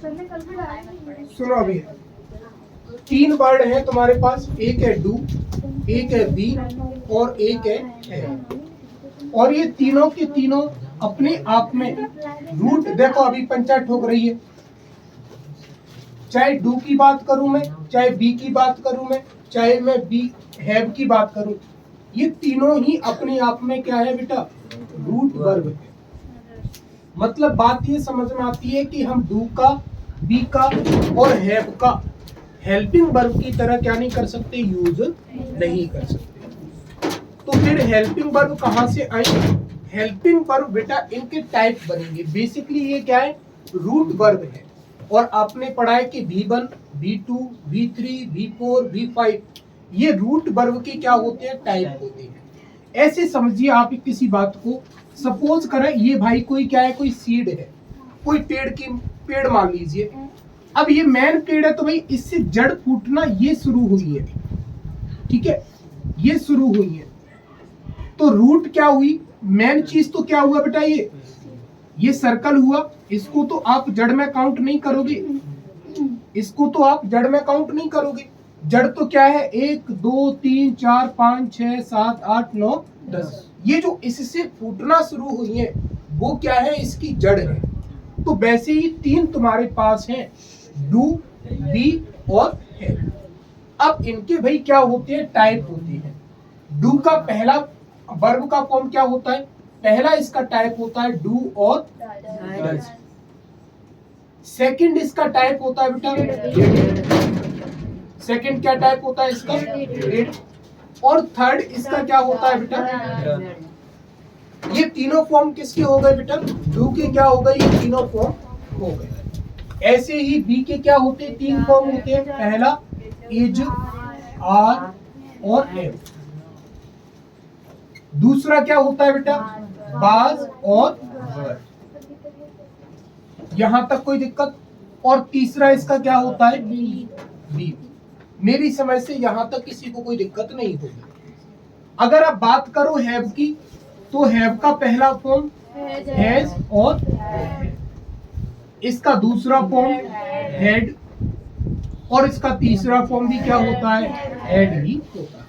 सुनो अभी, 3 वर्ड हैं तुम्हारे पास, एक है डू, एक है बी और एक है और ये तीनों के तीनों अपने आप में रूट, देखो अभी पंचायत ठोक रही है, चाहे डू की बात करूं मैं, चाहे बी की बात करूं मैं, चाहे मैं बी हैव की बात करूं, ये तीनों ही अपने आप में क्या है बेटा, रूट वर्ब है। मतलब बात ये समझ में आती है कि हम डू का, बी का और हैव का हेल्पिंग वर्ब की तरह क्या नहीं कर सकते, यूज नहीं कर सकते। तो फिर हेल्पिंग वर्ब कहां से आए? हेल्पिंग वर्ब बेटा इनके टाइप बनेंगे। बेसिकली ये क्या है, रूट वर्ब है। और आपने पढ़ा है कि V1, V2, V3, V4, V5 ये रूट वर्ब के क्या होते हैं, टाइप होते हैं। ऐसे समझिए आप किसी बात को, सपोज करें ये भाई कोई क्या है, कोई सीड है, कोई पेड़ मान लीजिए। अब ये मैन पेड़ है तो भाई इससे जड़ फूटना ये शुरू हुई है, ठीक है, ये शुरू हुई है। तो रूट क्या हुई, मैन चीज तो क्या हुआ बेटा, ये सर्कल हुआ, इसको तो आप जड़ में काउंट नहीं करोगे, इसको तो आप जड़ में काउंट नहीं करोगे। जड़ तो क्या है, 1 2 3 4 5 6 7 8 9 10, ये जो इससे फूटना शुरू हुई है वो क्या है, इसकी जड़ है। तो वैसे ही 3 तुम्हारे पास हैं, डू, बी और है। अब इनके भाई क्या होते हैं, टाइप होते हैं। डू का पहला वर्ब का फॉर्म क्या होता है, पहला इसका टाइप होता है डू और डज। सेकंड इसका टाइप होता है बेटा, सेकंड क्या टाइप होता है इसका, डिड। और थर्ड इसका क्या होता है बेटा, ये तीनों फॉर्म किसके हो गए बेटा, डू के क्या हो गए, ये तीनों फॉर्म हो गए। ऐसे ही बी के क्या होते हैं, 3 फॉर्म होते हैं, पहला इज, आर और एम। दूसरा क्या होता है बेटा, बाज और वर। यहां तक कोई दिक्कत? और तीसरा इसका क्या होता है, बी। मेरी समझ से यहां तक किसी को कोई दिक्कत नहीं होगी। अगर आप बात करो हैव की, तो हैव का पहला फॉर्म हैज और इसका दूसरा फॉर्म हैड और इसका तीसरा फॉर्म भी क्या होता है, हैड ही होता है।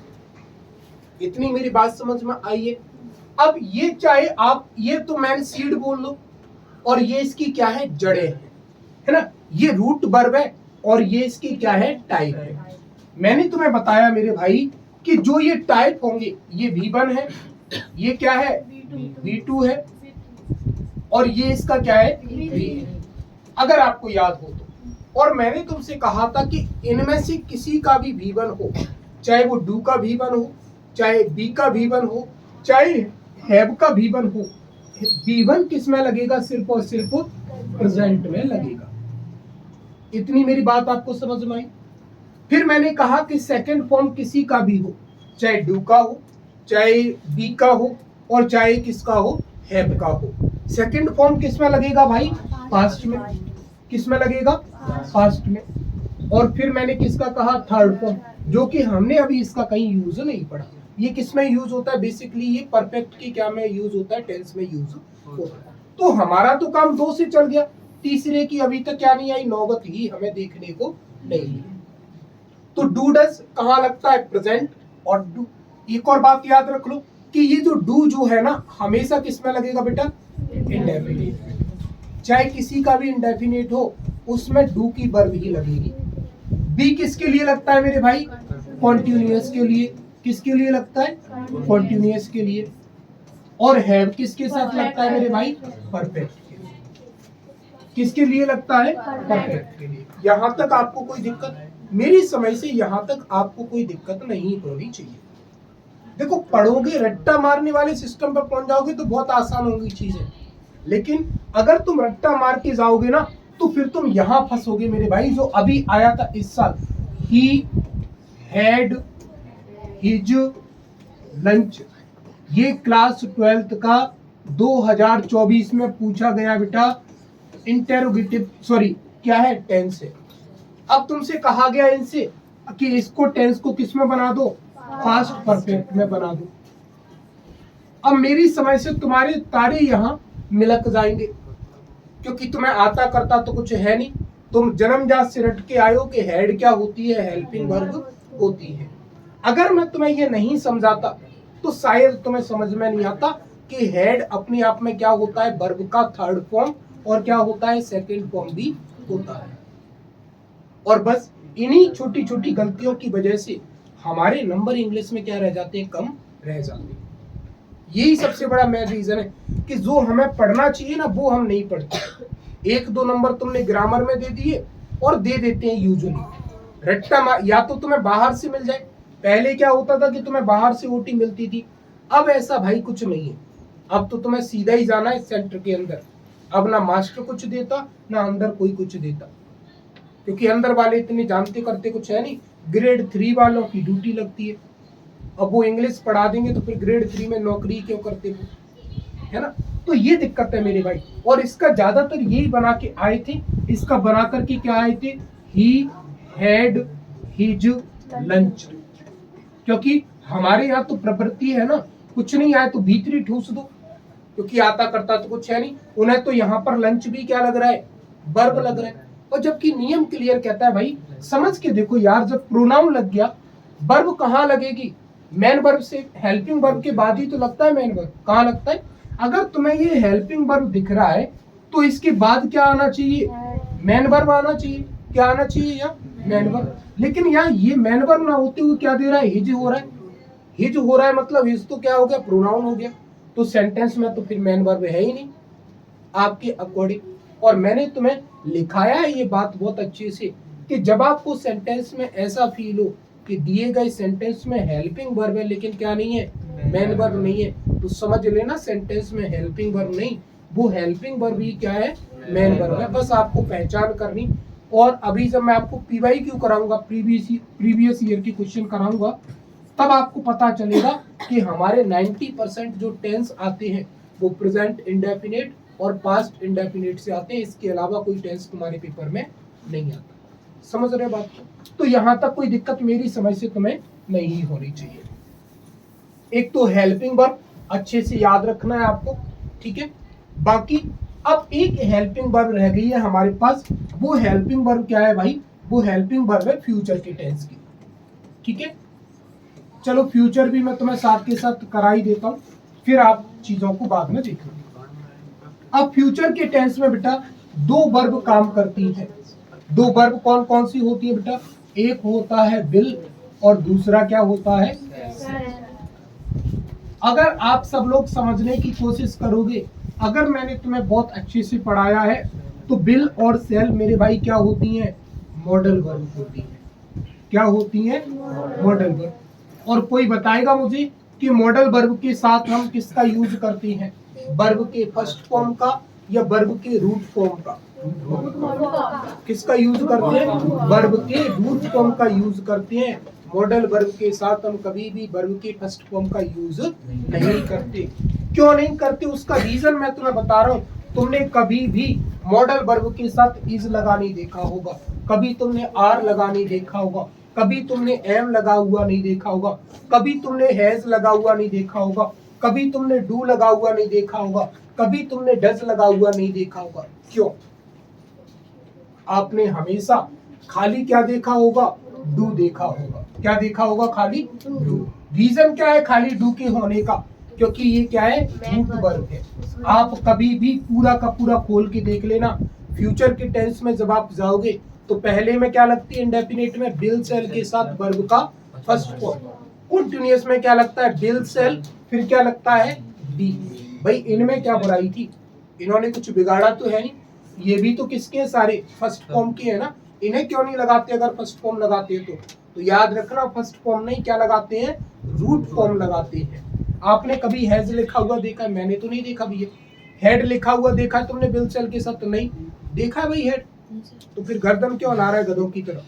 इतनी मेरी बात समझ में आई है? अब ये चाहे आप ये तो मैंने सीड बोल लो और ये इसकी क्या है, जड़े है ना, ये रूट वर्ब है और ये इसकी क्या है, टाइप है। मैंने तुम्हें बताया मेरे भाई कि जो ये टाइप होंगे, ये V1 है, ये क्या है, V2 है और ये इसका क्या है, V है, अगर आपको याद हो तो। और मैंने तुमसे कहा था कि इनमें से किसी का भी V1 हो, चाहे वो डू का V1 हो, चाहे बी का V1 हो, चाहे हैव का V1 हो, V1 किस में लगेगा, सिर्फ और सिर्फ प्रेजेंट में लगेगा। इतनी मेरी बात आपको समझ में आई? फिर मैंने कहा कि सेकंड फॉर्म किसी का भी हो, चाहे डू का हो, चाहे बी का हो और चाहे किसका हो, हैव का हो, सेकंड फॉर्म किस में लगेगा भाई, पास्ट में। किस में लगेगा, पास्ट में। और फिर मैंने किसका कहा, थर्ड फॉर्म, जो कि हमने अभी इसका कहीं यूज नहीं पढ़ा। ये किस में यूज होता है, बेसिकली ये परफेक्ट की क्या में यूज होता है, टेंस में यूज होता है। तो हमारा तो काम 2 से चल गया, तीसरे की अभी तक क्या नहीं आई, नौबत ही हमें देखने को नहीं मिली। तो डू डज कहां लगता है, प्रेजेंट। और डू, एक और बात याद रख लो कि ये जो डू जो है ना, हमेशा किस में लगेगा बेटा, इंडेफिनिट। चाहे किसी का भी इंडेफिनिट हो उसमें डू की वर्ब ही लगेगी। बी किसके लिए लगता है मेरे भाई, कॉन्टिन्यूअस के लिए। किसके लिए लगता है, कॉन्टिन्यूअस के लिए। और हैव किसके साथ लगता है मेरे भाई, परफेक्ट के लिए। किसके लिए लगता है, परफेक्ट के लिए। यहां तक आपको कोई दिक्कत, मेरी समझ से यहां तक आपको कोई दिक्कत नहीं होनी चाहिए। देखो पढ़ोगे, रट्टा मारने वाले सिस्टम पर पहुंच जाओगे तो बहुत आसान होगी चीजें, लेकिन अगर तुम रट्टा मार के जाओगे ना तो फिर तुम यहां फंसोगे मेरे भाई। जो अभी आया था इस साल, ही हैड हिज लंच, ये क्लास 12th का 2024 में पूछा गया बेटा, इंटेरोगेटिव, सॉरी क्या है, टेंस है। अब तुमसे कहा गया इनसे कि इसको टेंस को किस में बना दो, पास्ट परफेक्ट में बना दो। अब मेरी समझ से तुम्हारे तारे यहां मिलक जाएंगे, क्योंकि तुम्हें आता करता तो कुछ है नहीं। तुम जन्मजात से रट के आए हो कि हैड क्या होती है, हेल्पिंग वर्ब होती है। अगर मैं तुम्हें ये नहीं समझाता तो शायद तुम्हें समझ में नहीं आता कि हेड अपने आप में क्या होता है, वर्ब का थर्ड फॉर्म, और क्या होता है, सेकंड फॉर्म भी होता है। और बस इन्हीं छोटी छोटी गलतियों की वजह से हमारे नंबर इंग्लिश में क्या रह जाते हैं, कम रह जाते हैं। यही सबसे बड़ा मेन रीजन है कि जो हमें पढ़ना चाहिए ना वो हम नहीं पढ़ते। 1-2 नंबर तुमने ग्रामर में दे दिए और दे देते हैं यूजुअली रट्टा, या तो तुम्हें बाहर से मिल जाए। पहले क्या होता था कि तुम्हें बाहर से ओटी मिलती थी, अब ऐसा भाई कुछ नहीं है। अब तो तुम्हें सीधा ही जाना है सेंटर के अंदर। अब ना मास्टर कुछ देता ना अंदर कोई कुछ देता, क्योंकि अंदर वाले इतने जानते करते कुछ है नहीं। ग्रेड 3 वालों की ड्यूटी लगती है, अब वो इंग्लिश पढ़ा देंगे तो फिर ग्रेड 3 में नौकरी क्यों करते वो, है ना। तो ये दिक्कत है मेरे भाई। और इसका ज्यादातर यही बना के आए थे, इसका बना करके क्या आए थे, ही हैड हिज लंच। क्योंकि हमारे यहाँ तो प्रवृत्ति है ना, कुछ नहीं आए तो भीतरी ठूस दो, क्योंकि आता करता तो कुछ है नहीं। उन्हें तो यहाँ पर लंच भी क्या लग रहा है, वर्ब लग रहा है। और जबकि नियम क्लियर कहता है भाई, समझ के देखो यार, जब प्रोनाउन लग गया वर्ब कहाँ लगेगी, मेन वर्ब से, हेल्पिंग वर्ब के बाद ही तो लगता है मेन वर्ब। कहाँ लगता है, अगर तुम्हें ये हेल्पिंग वर्ब दिख रहा है तो इसके बाद क्या आना चाहिए, मेन वर्ब आना चाहिए। क्या आना चाहिए, यहाँ मेन वर्ब। लेकिन यहाँ ये मेन वर्ब ना होते हुए क्या दे रहा है, हिज हो रहा है। हिज हो रहा है मतलब हिज तो क्या हो गया, प्रोनाउन हो गया। तो सेंटेंस में तो फिर मेन वर्ब है ही नहीं आपके अकॉर्डिंग। और मैंने तुम्हें लिखाया है ये बात बहुत अच्छे से कि जब आपको सेंटेंस में ऐसा फील हो कि दिए गए सेंटेंस में हेल्पिंग वर्ब है लेकिन क्या नहीं है, मेन वर्ब नहीं है, तो समझ लेना सेंटेंस में हेल्पिंग वर्ब नहीं, वो हेल्पिंग वर्ब ही क्या है, मेन वर्ब है। बस आपको पहचान करनी। और अभी जब मैं आपको PYQ कराऊंगा, प्रीवियस ईयर की क्वेश्चन कराऊंगा, तब आपको पता चलेगा कि हमारे 90% जो टेंस आते हैं वो प्रेजेंट इंडेफिनिट और पास्ट इंडेफिनिट से आते हैं। इसके अलावा कोई टेंस तुम्हारे पेपर में नहीं आता। समझ रहे बात को? तो यहां तक कोई दिक्कत मेरी समझ से तुम्हें नहीं होनी चाहिए। एक तो हेल्पिंग वर्ब अच्छे से याद रखना है आपको, ठीक है। बाकी अब एक हेल्पिंग वर्ब रह गई है हमारे पास। वो हेल्पिंग वर्ब क्या है भाई, वो हेल्पिंग वर्ब है फ्यूचर के टेंस की, ठीक है। चलो फ्यूचर भी मैं तुम्हें साथ के साथ करा ही देता हूँ, फिर आप चीजों को बाद में देख लो। अब फ्यूचर के टेंस में बेटा 2 वर्ब काम करती है। 2 वर्ब कौन कौन सी होती है बेटा, एक होता है विल और दूसरा क्या होता है, अगर आप सब लोग समझने की कोशिश करोगे, अगर मैंने तुम्हें बहुत अच्छे से पढ़ाया है तो विल और सेल मेरे भाई क्या होती हैं, मॉडल वर्ब होती है। क्या होती है, मॉडल वर्ब। और कोई बताएगा मुझे कि मॉडल वर्ब के साथ हम किसका यूज करते हैं, वर्ब के फर्स्ट फॉर्म का या वर्ब के रूट फॉर्म का? किसका यूज करते हैं, वर्ब के रूट फॉर्म का यूज करते हैं। मॉडल वर्ब के साथ हम कभी भी वर्ब के फर्स्ट फॉर्म का यूज नहीं करते। क्यों नहीं करते, उसका रीजन मैं तुम्हें बता रहा हूँ। तुमने कभी भी मॉडल वर्ब के साथ इज लगा नहीं देखा होगा, कभी तुमने आर लगा नहीं देखा होगा, कभी तुमने एम लगा हुआ नहीं देखा होगा, कभी तुमने हैज लगा हुआ नहीं देखा होगा, कभी तुमने डू लगा हुआ नहीं देखा होगा, कभी तुमने डज लगा हुआ नहीं देखा होगा। क्यों? आपने हमेशा खाली क्या देखा होगा, डू देखा होगा। क्या देखा होगा, खाली डू। रीजन क्या है खाली डू के होने का, क्योंकि ये क्या है, रूट वर्ब है। आप कभी भी पूरा का पूरा खोल के देख लेना, फ्यूचर के टेंस में जब आप जाओगे तो पहले में क्या लगती है, इंडेफिनिट में विल सेल के साथ वर्ब का फर्स्ट फॉर्म। कंटीन्यूअस में क्या लगता है, विल सेल, फिर क्या लगता है, बी। भाई इनमें क्या बुराई थी, इन्होंने कुछ बिगाड़ा तो है नहीं, ये भी तो किसके सारे फर्स्ट फॉर्म के है ना। इन्हें क्यों नहीं लगाते, अगर फर्स्ट फॉर्म लगाते हैं तो याद रखना फर्स्ट फॉर्म नहीं क्या लगाते हैं, रूट फॉर्म लगाते हैं। आपने कभी हैज लिखा हुआ देखा है? मैंने तो नहीं देखा भैया। हेड लिखा हुआ देखा है तुमने विल सेल के साथ? तो नहीं देखा भाई हेड, तो फिर गर्दन क्यों ला रहा है गधों की तरह।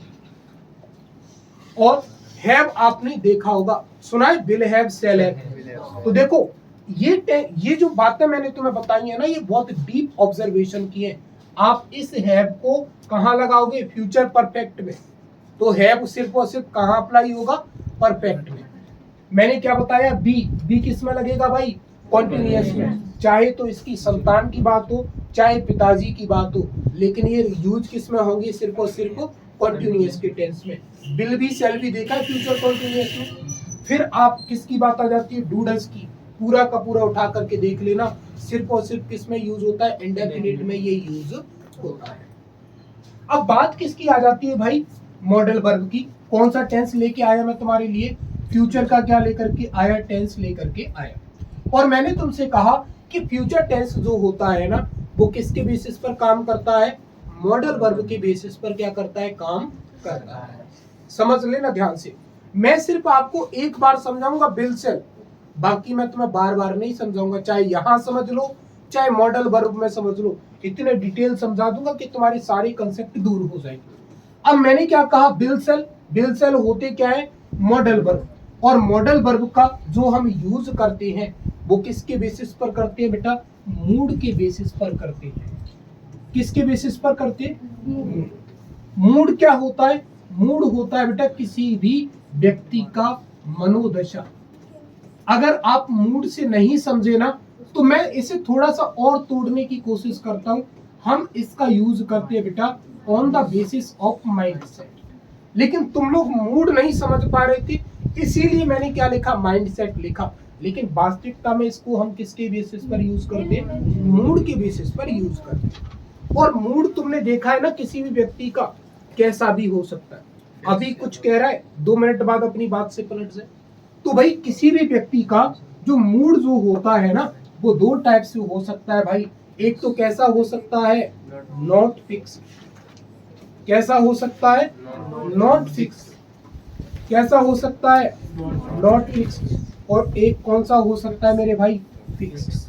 और हैव आपने देखा होगा, सुना है, विल हैव सेल हैव। तो देखो ये जो बातें मैंने तुम्हें बताई है ना, ये बहुत डीप ऑब्जर्वेशन की है। आप इस हैव को कहाँ लगाओगे, फ्यूचर परफेक्ट में। तो हैव सिर्फ और सिर्फ कहाँ अप्लाई होगा, परफेक्ट में। मैंने क्या बताया, बी किस में लगेगा भाई, कॉन्टिन्यूअस में। चाहे तो इसकी संतान की बात हो चाहे पिताजी की बात हो, लेकिन ये यूज किस में होंगी? सिर्फ और सिर्फ कॉन्टिन्यूअस के टेंस में। विल भी शैल भी देखा है फ्यूचर कॉन्टिन्यूअस में। फिर आप किसकी बात आ जाती है? डू डज की। पूरा का पूरा उठा करके देख लेना, सिर्फ और सिर्फ किस में यूज होता है? इंडेफिनिट में ये यूज होता है। अब बात किसकी आ जाती है भाई? मॉडल वर्ब की। कौन सा टेंस लेके आया मैं तुम्हारे लिए? फ्यूचर का क्या लेकर के आया? टेंस लेकर के आया। और मैंने तुमसे कहा कि फ्यूचर टेंस जो होता है ना, वो किसके बेसिस पर काम करता है? मॉडल वर्ब के बेसिस पर क्या करता है? काम करता है। समझ लेना ध्यान से। मैं सिर्फ आपको एक बार समझाऊंगा बिल सेल, बाकी मैं तुम्हें बार बार नहीं समझाऊंगा। चाहे यहां समझ लो, चाहे मॉडल वर्ब में समझ लो, इतने डिटेल समझा दूंगा कि तुम्हारे सारे कंसेप्ट दूर हो जाएंगे। अब मैंने क्या कहा? Bill cell. बिल सेल होते क्या है? Modal verb. और मॉडल वर्ब का जो हम यूज करते हैं वो किसके बेसिस पर करते हैं बेटा? मूड के बेसिस पर करते हैं। किसके बेसिस पर करते हैं? मूड क्या होता है? मूड होता है बेटा किसी भी व्यक्ति का मनोदशा। अगर आप मूड से नहीं समझे ना, तो मैं इसे थोड़ा सा और तोड़ने की कोशिश करता हूं। हम इसका यूज करते हैं बेटा on the basis of mind set, लेकिन तुम लोग मूड नहीं समझ पा रहे थे, इसीलिए मैंने क्या लिखा? माइंड सेट लिखा। लेकिन वास्तविकता में इसको हम किसके बेसिस पर यूज करते हैं? मूड के बेसिस पर यूज करते हैं। और मूड तुमने देखा है ना, किसी भी व्यक्ति का कैसा भी हो सकता है। अभी कुछ कह रहा है, 2 मिनट बाद अपनी बात से पलट जाए। तो भाई किसी भी व्यक्ति का जो मूड जो होता है ना, वो 2 टाइप से हो सकता है भाई। एक तो कैसा हो सकता है? Not fix. कैसा हो सकता है? Not fix. कैसा हो सकता है? Not fix. और एक कौन सा हो सकता है मेरे भाई? फिक्स।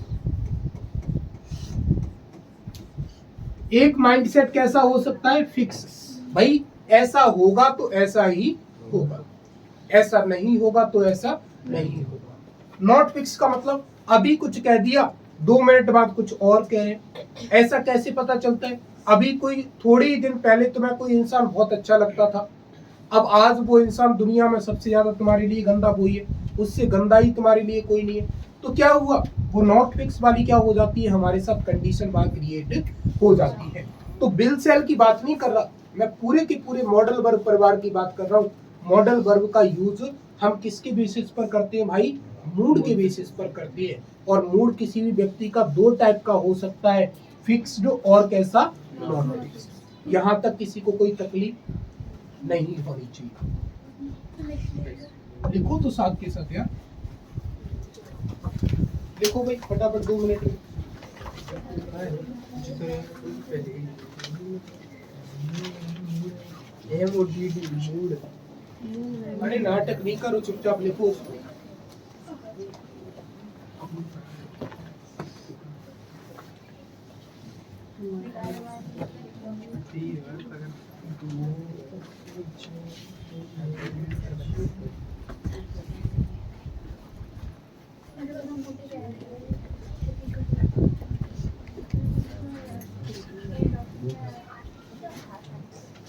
एक माइंडसेट कैसा हो सकता है? फिक्स। भाई ऐसा होगा तो ऐसा ही होगा, ऐसा नहीं होगा तो ऐसा नहीं होगा। नॉट फिक्स का मतलब अभी कुछ कह दिया, 2 मिनट बाद कुछ और कह रहे हैं। ऐसा कैसे पता चलता है? अभी कोई थोड़े ही दिन पहले तुम्हें कोई इंसान बहुत अच्छा लगता था, अब आज वो इंसान दुनिया में सबसे ज्यादा तुम्हारे लिए गंदा वही है, उससे गंदा ही तुम्हारे लिए कोई नहीं है। तो क्या हुआ? वो नॉट फिक्स वाली क्या हो जाती है? हमारे साथ कंडीशन वहां क्रिएट हो जाती है। तो बिल सेल की बात नहीं कर रहा मैं, पूरे के पूरे मॉडल वर्ब परिवार की बात कर रहा हूँ। मॉडल वर्ब का यूज हम किसके बेसिस पर करते हैं भाई? मूड के बेसिस पर करते हैं। और मूड किसी भी व्यक्ति का 2 टाइप का हो सकता है, फिक्स्ड और कैसा? Non fix. यहाँ तक किसी को कोई तकलीफ नहीं होनी चाहिए। लिखो तो साथ के साथ यार, लिखो भाई फटाफट 2 मिनट में। अरे नाटक नहीं करो, चुपचाप लिखो उसको।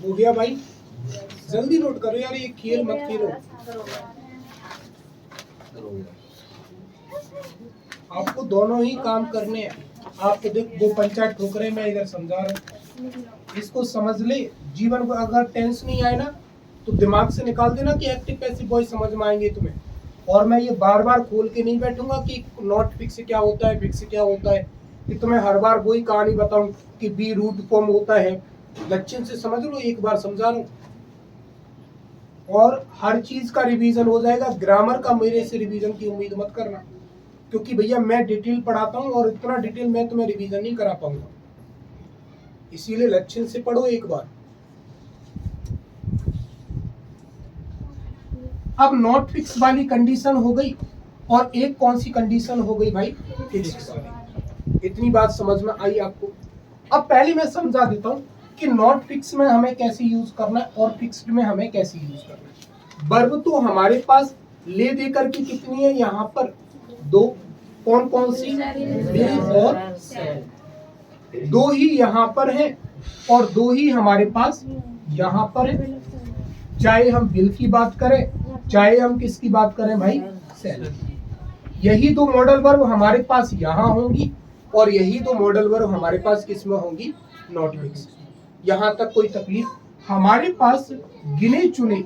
हो गया भाई? जल्दी नोट करो यार, ये खेल मत खेलो। आपको दोनों ही काम करने हैं। आपको देख वो पंचायत ठोक रहे, मैं इधर समझा रहा हूँ, इसको समझ ले। जीवन को अगर टेंस नहीं आए ना, तो दिमाग से निकाल देना कि एक्टिव पैसिव वॉइस समझ में आएंगे तुम्हें। और मैं ये बार बार खोल के नहीं बैठूंगा कि नॉट फिक्स क्या होता है, फिक्स क्या होता है, कि तुम्हें हर बार वही कहानी बताऊं कि बी रूट फॉर्म होता है। लक्षण से समझ लो, एक बार समझा रहा हूं। और हर चीज का रिवीजन हो जाएगा। ग्रामर का मेरे से रिवीजन की उम्मीद मत करना, क्योंकि भैया मैं डिटेल पढ़ाता हूं और इतना डिटेल मैं तुम्हें रिवीजन नहीं करा पाऊंगा। इसीलिए लक्षण से पढ़ो एक बार। अब नॉट फिक्स वाली कंडीशन हो गई, और एक कौन सी कंडीशन हो गई भाई? फिक्स वाली। इतनी बात समझ में आई आपको? अब पहले मैं समझा देता हूं कि नॉट फिक्स में हमें कैसे यूज करना है और फिक्स्ड में हमें कैसे यूज करना है। वर्ब तो हमारे पास ले दे करके कितनी है यहाँ पर? 2। कौन कौन सी? विल और शैल। 2 ही यहाँ पर है और 2 ही हमारे पास यहाँ पर है। चाहे हम विल की बात करें, चाहे हम किसकी बात करें भाई? शैल। यही 2 मॉडल वर्ब हमारे पास यहाँ होंगी और यही दो मॉडल वर्ब हमारे पास किसमें होंगी, नॉट फिक्स्ड। यहाँ तक कोई तकलीफ? हमारे पास गिने चुने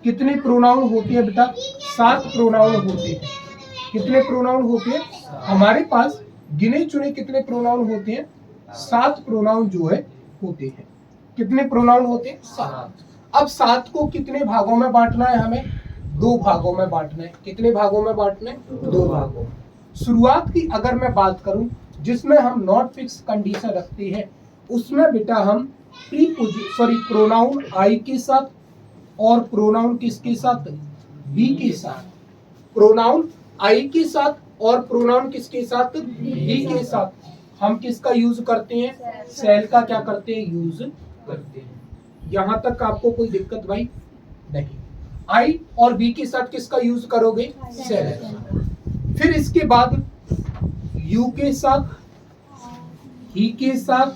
कितने प्रोनाउन होते हैं बेटा? 7 प्रोनाउन होते हैं। कितने प्रोनाउन होते हैं हमारे पास? गिने चुने कितने प्रोनाउन होते हैं? 7 प्रोनाउन जो है होते हैं। कितने प्रोनाउन होते हैं? 7। अब 7 को कितने भागों में बांटना है हमें? 2 भागों में बांटना है। कितने भागों में बांटना है? 2 भागों में। शुरुआत की अगर मैं बात करूं जिसमें हम नॉट फिक्स कंडीशन रखते हैं, उसमें बेटा हम प्रोनाउन आई के साथ और प्रोनाउन किसके साथ? बी के साथ। प्रोनाउन आई के साथ और प्रोनाउन किसके साथ? बी के साथ हम किसका यूज करते हैं? सेल का क्या करते हैं? यूज करते हैं। यहां तक आपको कोई दिक्कत भाई नहीं? आई और बी के साथ किसका यूज करोगे? सेल। फिर इसके बाद यू के साथ, ही के साथ,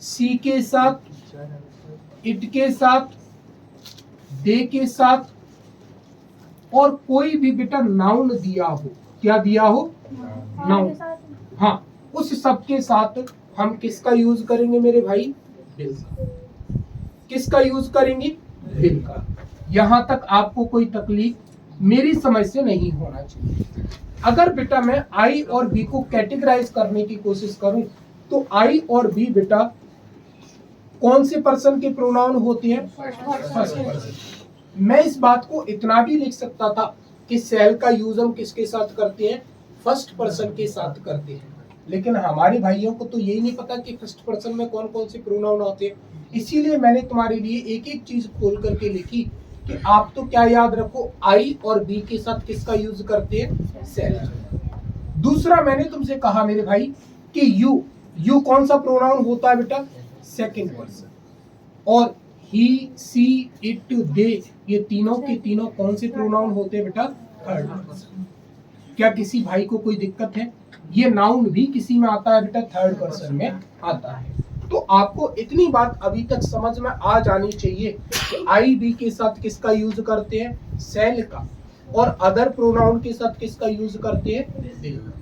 सी के साथ, इट के साथ, दे के साथ, और कोई भी बेटा नाउन दिया हो। क्या दिया हो? नाउन। हाँ, उस सब के साथ हम किसका यूज करेंगे मेरे भाई? विल का। किसका यूज करेंगे? विल का। यहां तक आपको कोई तकलीफ मेरी समझ से नहीं होना चाहिए। अगर बेटा मैं आई और बी को कैटेगराइज करने की कोशिश करूं तो आई और बी बेटा कौन से पर्सन के प्रोनाउन होते हैं? First person. मैं इस बात को इतना भी लिख सकता था कि सेल का यूज हम किसके साथ करते हैं? फर्स्ट पर्सन के साथ करते हैं। लेकिन हमारे भाइयों को तो यही नहीं पता कि फर्स्ट पर्सन में कौन कौन से प्रोनाउन होते हैं। इसीलिए मैंने तुम्हारे लिए एक एक चीज खोल करके लिखी कि आप तो क्या याद रखो, आई और बी के साथ किसका यूज करते हैं? सेल। दूसरा मैंने तुमसे कहा मेरे भाई कि यू कौन सा प्रोनाउन होता है बेटा? Second person. और ही, सी, इट, दे, ये तीनों के तीनों कौन से प्रोनाउन होते हैं बेटा? Third person. क्या किसी भाई को कोई दिक्कत है? ये नाउन भी किसी में आता है बेटा? थर्ड पर्सन में आता है। तो आपको इतनी बात अभी तक समझ में आ जानी चाहिए कि आई बी के साथ किसका यूज करते हैं? सेल का। और अदर प्रोनाउन के साथ किसका यूज करते हैं? विल का।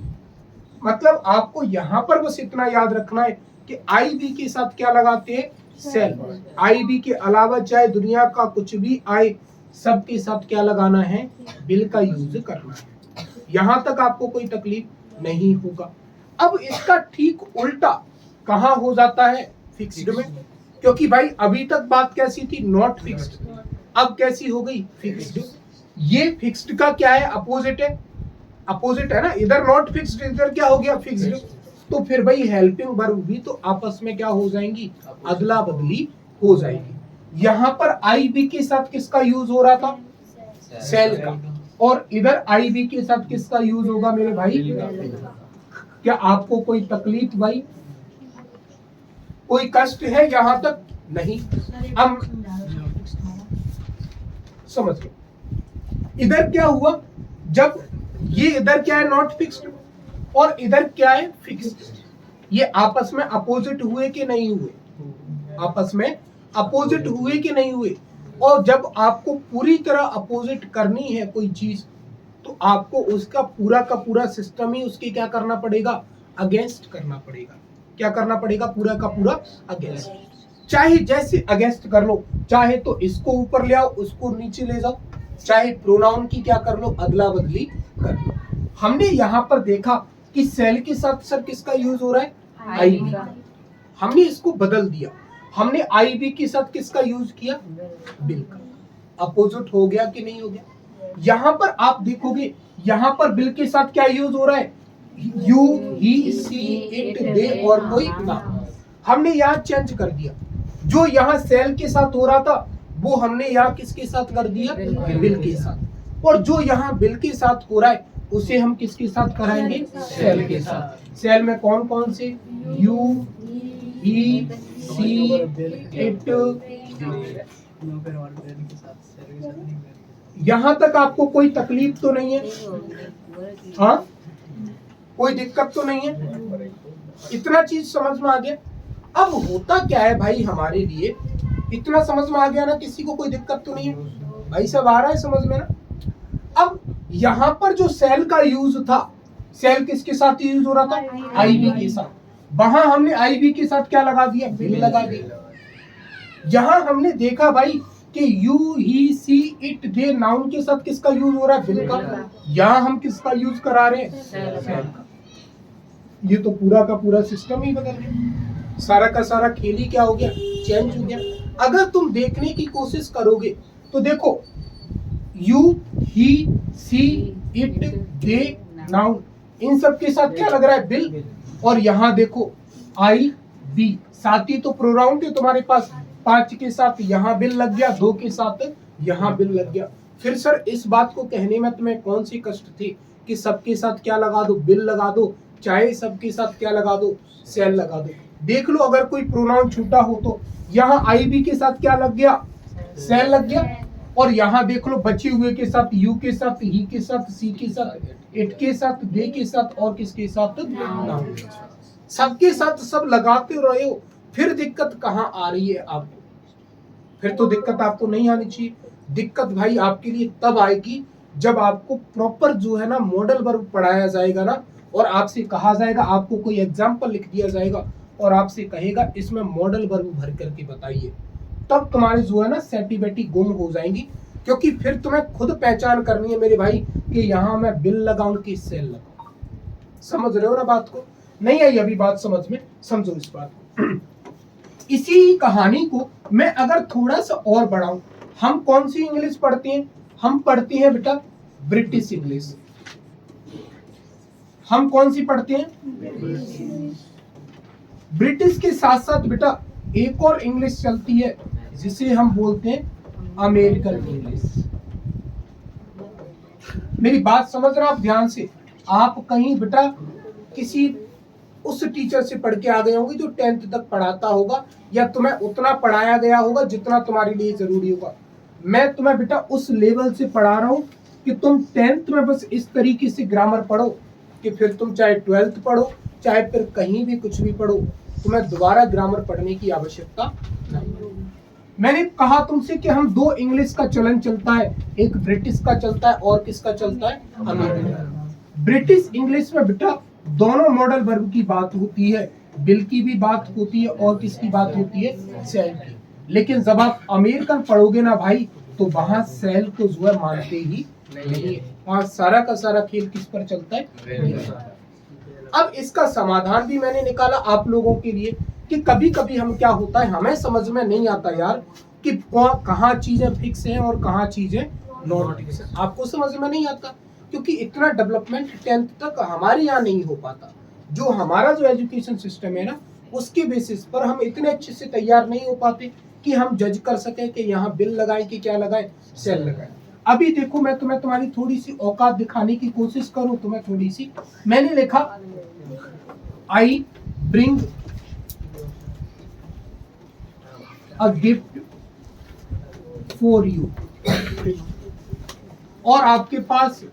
मतलब आपको यहाँ पर बस इतना याद रखना है कि आई बी के साथ क्या लगाते हैं? सेल। आई बी के अलावा चाहे दुनिया का कुछ भी आए, सबके साथ क्या लगाना है? विल का यूज करना है। यहां तक आपको कोई तकलीफ नहीं होगा। अब इसका ठीक उल्टा कहां हो जाता है? फिक्स्ड में। क्योंकि भाई अभी तक बात कैसी थी? Not fixed. अब कैसी हो गई? फिक्स्ड। ये फिक्स्ड का क्या है? अपोजिट है। अपोजिट है ना, इधर नॉट फिक्स्ड, इधर क्या हो गया? फिक्स्ड। तो फिर भाई हेल्पिंग वर्ब भी तो आपस में क्या हो जाएंगी? अदला बदली हो जाएगी। यहां पर आई बी के साथ किसका यूज हो रहा था? सेल का। और इधर आई बी के साथ किसका यूज होगा मेरे भाई? क्या आपको कोई तकलीफ भाई? कोई कष्ट है यहां तक? नहीं। हम समझ गए। इधर क्या हुआ? जब ये इधर क्या है? नॉट फिक्स्ड, और इधर क्या है? फिक्स्ड। ये आपस में अपोजिट हुए कि नहीं हुए? आपस में अपोजिट हुए कि नहीं हुए? और जब आपको पूरी तरह अपोजिट करनी है कोई चीज, तो आपको उसका पूरा का पूरा सिस्टम ही उसके क्या करना पड़ेगा? अगेंस्ट करना पड़ेगा। क्या करना पड़ेगा? पूरा का पूरा अगेंस्ट। चाहे जैसे अगेंस्ट कर लो, चाहे तो इसको ऊपर ले आओ, उसको नीचे ले जाओ, चाहे प्रोनाउन की क्या कर लो? अदला बदली कर लो। हमने यहाँ पर देखा कि सेल के साथ सर किसका यूज हो रहा है? आई बी। हमने इसको बदल दिया। हमने आई बी के साथ किसका यूज किया? विल का। अपोजिट हो गया कि नहीं हो गया? यहां पर आप देखोगे, यहां पर विल के साथ क्या यूज हो रहा है? यू, ही, सी, इट, दे, और कोई ना। हमने यहाँ चेंज कर दिया। जो यहाँ सेल के साथ हो रहा था वो हमने यहाँ किसके साथ कर दिया? विल के साथ। और जो यहाँ विल के साथ हो रहा है उसे हम किसके साथ कराएंगे? सेल के साथ। सेल में कौन कौन से? यू, ही, सी, इट, यहां तक आपको कोई तकलीफ तो नहीं है? हाँ, कोई दिक्कत तो नहीं है? इतना चीज समझ में आ गया। अब होता क्या है भाई हमारे लिए? इतना समझ में आ गया ना? किसी को कोई दिक्कत तो नहीं है? भाई सब आ रहा है समझ में ना? अब यहां पर जो सेल का यूज था सेल किसके साथ यूज हो रहा था? आईबी के साथ। वहां हमने आईबी के साथ क्या लगा दिया? बिल लगा दिया। यहां हमने देखा भाई कि you, he, she, it, they noun के साथ किसका यूज हो रहा है? बिल का। यहां हम किसका यूज करा रहे हैं? सेल का। ये तो पूरा का पूरा सिस्टम ही बदल गया, सारा का सारा खेल ही क्या हो गया? चेंज हो गया। अगर तुम देखने की कोशिश करोगे तो देखो, you, he, she, it, they, noun, इन सब के साथ क्या लग रहा है? बिल। और यहाँ देखो आई, बी, साथ ही तो प्रोनाउन थे तुम्हारे पास। 5 के साथ यहाँ बिल लग गया, 2 के साथ यहाँ बिल लग गया। फिर सर इस बात को कहने में तुम्हें कौन सी कष्ट थी कि सबके साथ क्या लगा दो? बिल लगा दो, चाहे सबके साथ क्या लगा दो? सेल लगा दो। देख लो अगर कोई प्रोनाउन छूटा हो तो यहाँ आई, बी के साथ क्या लग गया? सेल लग गया। और यहाँ देख लो बचे हुए के साथ, यू के साथ, ही के साथ, सी के साथ, इट के साथ, दे के साथ, और किसके साथ? नाउन के साथ। सबके साथ सब लगाते रहे हो, फिर दिक्कत कहाँ आ रही है आपको? फिर तो दिक्कत आपको नहीं आनी चाहिए। दिक्कत भाई आपके लिए तब आएगी जब आपको प्रॉपर जो है ना मॉडल वर्ब पढ़ाया जाएगा ना, और आपसे कहा जाएगा, आपको कोई एग्जाम्पल लिख दिया जाएगा और आपसे कहेगा इसमें मॉडल वर्ब भर करके बताइए, तब तुम्हारी जो है ना सेटी बेटी गुम हो जाएंगी। क्योंकि फिर तुम्हें खुद पहचान करनी है मेरे भाई कि यहाँ मैं बिल लगाऊं कि सेल लगाऊं। समझ रहे हो ना बात को? नहीं आई अभी बात समझ में? समझो इस बात को। इसी कहानी को मैं अगर थोड़ा सा और बढ़ाऊं, हम कौन सी इंग्लिश पढ़ते हैं? हम पढ़ते हैं बेटा ब्रिटिश इंग्लिश। हम कौन सी पढ़ते हैं? ब्रिटिश के साथ साथ बेटा एक और इंग्लिश चलती है जिसे हम बोलते हैं अमेरिकन इंग्लिश। मेरी बात समझ रहे हो आप ध्यान से? आप कहीं बेटा किसी उस टीचर से पढ़ के आ गए होंगे जो 10th तक पढ़ाता होगा, या तुम्हें उतना पढ़ाया गया होगा जितना तुम्हारे लिए जरूरी होगा। मैं तुम्हें बेटा उस लेवल से पढ़ा रहा हूँ कि तुम 10th में बस इस तरीके से ग्रामर पढ़ो कि फिर तुम चाहे 12th पढ़ो, चाहे फिर कहीं भी कुछ भी पढ़ो, तुम्हें दोबारा ग्रामर पढ़ने की आवश्यकता नहीं। मैंने कहा तुमसे कि हम 2 इंग्लिश का चलन चलता है, एक ब्रिटिश का चलता है और किसका चलता है? अमेरिकन। ब्रिटिश इंग्लिश में बेटा दोनों मॉडल वर्ब की बात होती है, बिल की भी बात होती है और किसकी बात होती है? सेल की। लेकिन जब आप अमेरिकन पढ़ोगे ना भाई, तो वहां सेल को जो है मानते ही नहीं। वहां सारा का सारा खेल किस पर चलता है? अब इसका समाधान भी मैंने निकाला आप लोगों के लिए कि कभी कभी हम क्या होता है, हमें समझ में नहीं आता यार कि कहाँ चीजें फिक्स हैं और कहाँ चीजें नॉन फिक्स हैं। आपको समझ में नहीं आता क्योंकि इतना डेवलपमेंट 10th तक हमारे यहाँ नहीं हो पाता। जो हमारा जो एजुकेशन सिस्टम है ना, उसके बेसिस पर हम इतने अच्छे से तैयार नहीं हो पाते कि हम जज कर सकें कि यहाँ बिल लगाएं कि क्या लगाएं, सेल लगाएं। अभी देखो मैं तुम्हें तुम्हारी थोड़ी सी औकात दिखाने की कोशिश करूं, तुम्हें थोड़ी सी मैंने लिखा I bring a gift for you, और आपके पास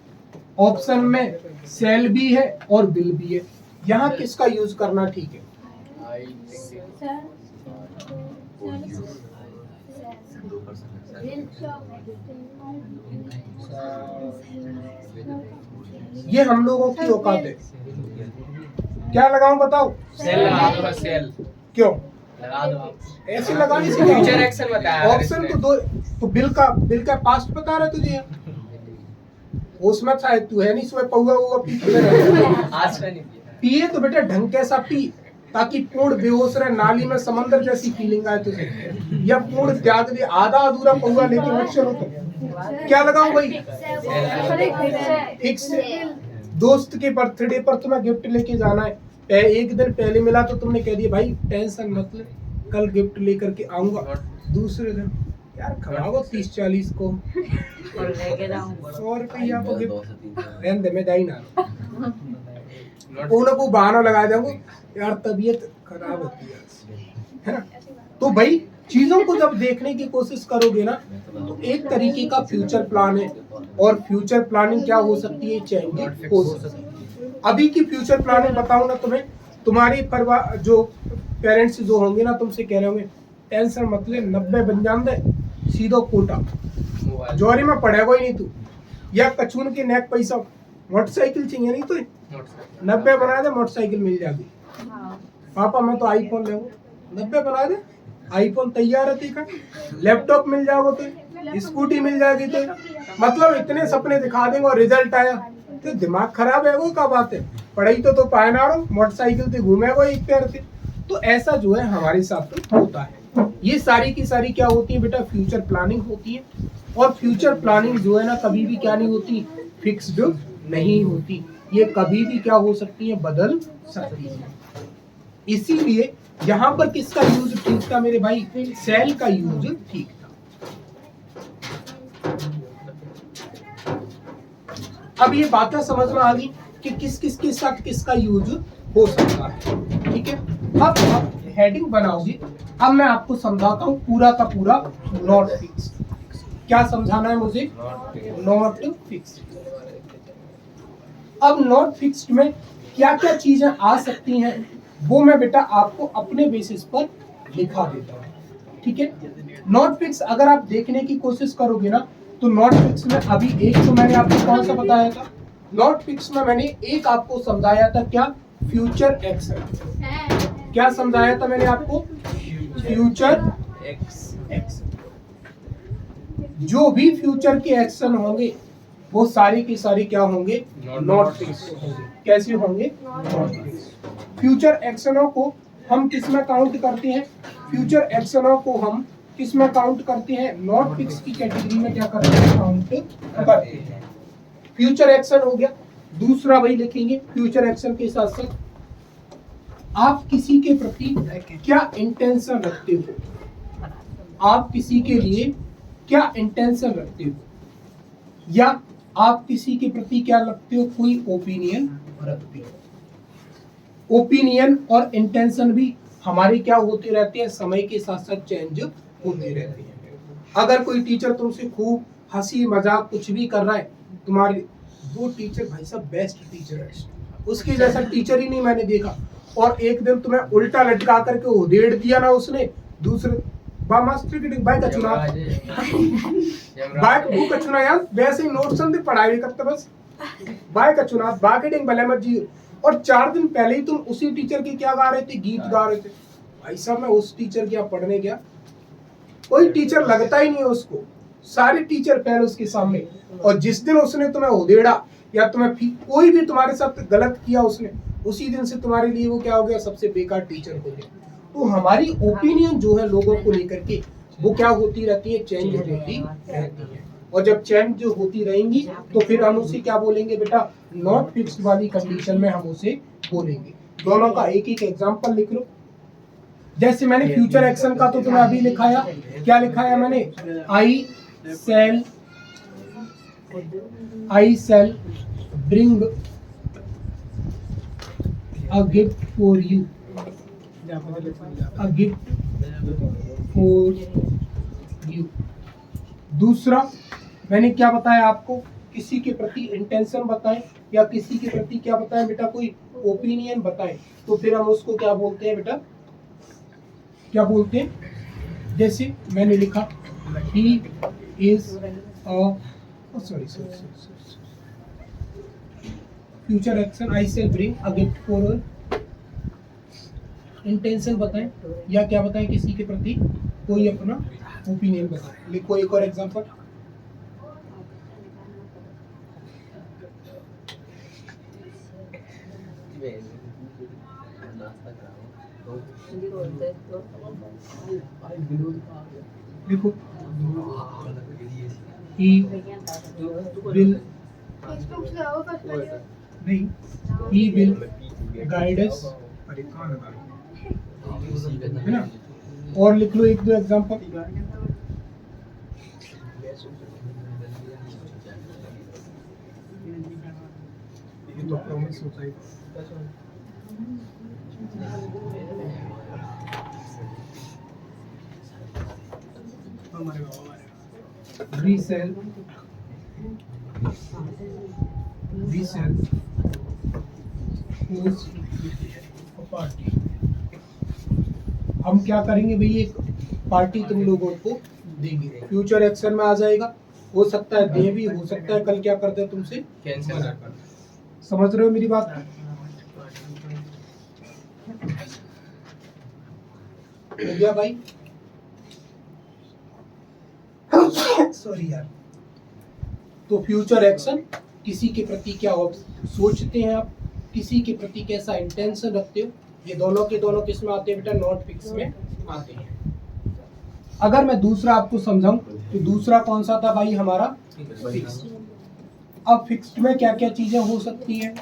ऑप्शन में सेल भी है और बिल भी है। यहाँ किसका यूज करना ठीक है? ये हम लोगों की औकात है। क्या लगाऊं बताओ? सेल लगा दो, सेल। क्यों लगा दो आप। ऐसे लगाने से? फ्यूचर एक्शन बताया ऑप्शन तो दो, तो बिल का पास्ट बता रहा तुझे। उसमें शायद तू है नहीं, सुबह पौवा हुआ आज का नहीं पिए तो बेटा ढंग कैसा पी ताकि पूर्ण बेहोश रहे, नाली में समंदर जैसी फीलिंग आए तुझे, या पूर्ण त्याग दे। आधा अधूरा पौवा लेके मत चलो। तो क्या लगाऊं भाई? फिक्स। दोस्त के बर्थडे पर तुम्हें गिफ्ट लेके जाना है, एक दिन पहले मिला तो तुमने कह दिया भाई टेंशन मत ले, कल गिफ्ट लेकर के आऊंगा। दूसरे दिन यार खवाओ 30-40 को 100 रुपया को गिफ्ट रहने दे, मैं दाई ना को बहाना लगा दूंगा यार, तबीयत खराब होती है ना। तो भाई चीजों को जब देखने की कोशिश करोगे ना, तो एक तरीके का फ्यूचर प्लान है, और फ्यूचर प्लानिंग क्या हो सकती है? चेंज हो सकती है। अभी की फ्यूचर प्लानिंग बताऊं ना तुम्हें, तुम्हारी परिवार जो पेरेंट्स जो होंगे ना तुमसे कह रहे होंगे टेंशन मत ले, 90 बन जान दे, सीधो कोटा जोरी में पड़ेगा ही नहीं तू, या कचून के नेक पैसा, मोटरसाइकिल चाहिए नहीं तो मोटरसाइकिल 90 बना दे मोटरसाइकिल मिल जाएगी। पापा मैं तो आईफोन ले 90 बना दे आईफोन तैयार है तीखा, लैपटॉप मिल जाएगा तो स्कूटी मिल जाएगी तो मतलब इतने सपने दिखा देंगे और रिजल्ट आया तो दिमाग खराब है। वो क्या बात है, पढ़ाई तो पाए ना रहो, मोटरसाइकिल से घूमेगा एक पैर से। तो ऐसा जो है हमारे साथ होता है। ये सारी की सारी क्या होती है बेटा, फ्यूचर प्लानिंग होती है। और फ्यूचर प्लानिंग जो है ना कभी भी क्या नहीं होती, फिक्स्ड नहीं होती, ये कभी भी क्या हो सकती है, बदल सकती है। इसीलिए यहाँ पर किसका यूज ठीक था मेरे भाई, सेल का यूज ठीक था। अब ये बातें समझ में आ गई कि किस किस के साथ किसका यूज हो सकता है। ठीक है, अब हेडिंग बनाओगे। अब मैं आपको समझाता हूँ पूरा का पूरा नॉट फिक्स्ड। क्या समझाना है मुझे, नॉट फिक्स्ड। अब नॉट फिक्स्ड में क्या क्या चीजें आ सकती हैं वो मैं बेटा आपको अपने बेसिस पर लिखा देता हूँ। ठीक है, नॉट फिक्स अगर आप देखने की कोशिश करोगे ना तो नॉट फिक्स में अभी एक तो मैंने आपको कौन सा बताया था, नॉट फिक्स में मैंने एक आपको समझाया था क्या, फ्यूचर एक्शन। क्या समझाया था मैंने आपको, फ्यूचर एक्शन। जो भी फ्यूचर के एक्शन होंगे वो सारे के सारे क्या होंगे, नॉट फिक्स होंगे। कैसे होंगे, नॉट फिक्स। फ्यूचर एक्शनों को हम किस में काउंट करते हैं, फ्यूचर एक्शनों को हम किस में काउंट करते हैं, नॉट फिक्स की कैटेगरी में क्या करते हैं, काउंट करते हैं। फ्यूचर एक्शन हो गया। दूसरा वही लिखेंगे, फ्यूचर एक्शन के साथ साथ आप किसी के प्रति क्या इंटेंशन रखते हो, आप किसी के लिए क्या इंटेंशन रखते हो, या आप किसी के प्रति क्या रखते हो, कोई ओपिनियन रखते हो। ओपिनियन और इंटेंशन भी हमारे क्या होते रहते हैं, समय के साथ साथ चेंज होते रहते हैं। अगर कोई टीचर तुमसे खूब हंसी मजाक कुछ भी कर रहा है, तुम्हारे वो टीचर भाई साहब बेस्ट टीचर है, उसके जैसा टीचर ही नहीं मैंने देखा, और एक दिन तुम्हें उल्टा लटका करके उधेड़ दिया ना उसने, दूसरे मास्टर की बाइक का चुनाव बाइक बुक का चुनाव यार, वैसे ही नोट्स दे पढ़ाई करते बस बाइक का चुनाव मार्केटिंग बलेमत जी। और 4 दिन पहले ही तुम उसी टीचर की क्या गा रहे थे, गीत गा रहे थे। भाई साहब मैं उस टीचर की यहाँ पढ़ने गया, कोई टीचर लगता ही नहीं है उसको, सारे टीचर फेल उसके सामने। और जिस दिन उसने तुम्हें उधेड़ा या तुम्हें कोई भी तुम्हारे साथ गलत किया उसने, उसी दिन से तुम्हारे लिए वो क्या हो गया, सबसे बेकार टीचर हो गया। तो हमारी ओपिनियन जो है लोगों को लेकर के वो क्या होती रहती है, चेंज होती रहती है। और जब चेंज जो होती रहेंगी तो फिर हम उसे क्या बोलेंगे बेटा, नॉट फिक्स्ड वाली कंडीशन में हम उसे बोलेंगे। दोनों का एक एक एग्जांपल लिख लो। जैसे मैंने फ्यूचर एक्शन का तो तुम्हें अभी लिखाया, क्या लिखाया मैंने, I shall bring a gift for you, a gift for you. दूसरा मैंने क्या बताया आपको, किसी के प्रति इंटेंशन बताएं या किसी के प्रति क्या बताएं बेटा, कोई ओपिनियन बताएं, तो फिर हम उसको क्या बोलते हैं बेटा, क्या बोलते हैं। जैसे मैंने लिखा he is future action, I shall bring a gift for, intention बताएं या क्या बताएं, किसी के प्रति कोई अपना ओपिनियन बताएं। लिखो एक और एग्जांपल, लिखो he will नहीं, he will guide us, है ना। और लिख लो एक दो एग्जांपल, ये तो प्रॉमिस होता है। We sell party. हम क्या करेंगे भाई, एक पार्टी तुम लोगों को देंगे। फ्यूचर एक्शन में आ जाएगा, हो सकता है दे भी, हो सकता है कल क्या करते हैं तुमसे कैंसिल। समझ रहे हो मेरी बात? हो गया भाई? सॉरी यार। तो फ्यूचर एक्शन, किसी के प्रति क्या सोचते हैं आप, किसी के प्रति कैसा इंटेंशन रखते हो, ये दोनों के दोनों किस में आते हैं बेटा? नॉट फिक्स में आते हैं। अगर मैं दूसरा आपको समझाऊं तो दूसरा कौन सा था भाई हमारा? फिक्स। अब फिक्स्ड में क्या क्या चीजें हो सकती हैं?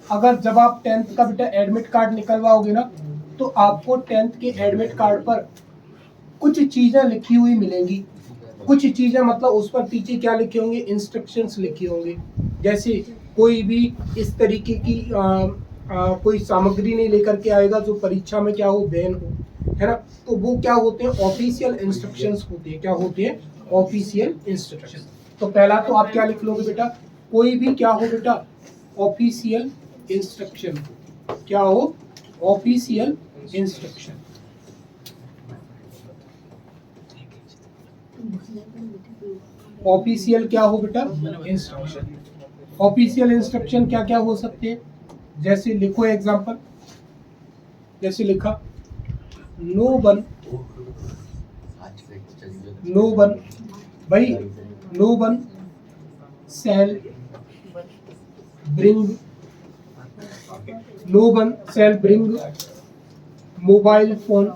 अगर जब आप 10th का बेटा एडमिट कार्ड निकलवाओगे ना, तो आपको 10th के एडमिट कार्ड पर कुछ चीजें लिखी हुई मिलेंगी। कुछ चीजें मतलब उस पर पीछे क्या लिखे होंगे? इंस्ट्रक्शंस लिखे होंगे। जैसे कोई भी इस तरीके की कोई सामग्री नहीं लेकर के आएगा जो परीक्षा में क्या हो? बैन हो, है ना? तो वो क्या होते हैं? ऑफिशियल इंस्ट्रक्शंस होते हैं। क्या होते हैं? Official instruction. तो पहला तो आप क्या लिख लोगे बेटा? कोई भी क्या हो बेटा? Official instruction. क्या हो? Official instruction. ऑफिशियल क्या हो बेटा? इंस्ट्रक्शन। ऑफिशियल इंस्ट्रक्शन क्या क्या हो सकते हैं? जैसे लिखो एग्जांपल, जैसे लिखा नो वन भाई, no one shall bring mobile phone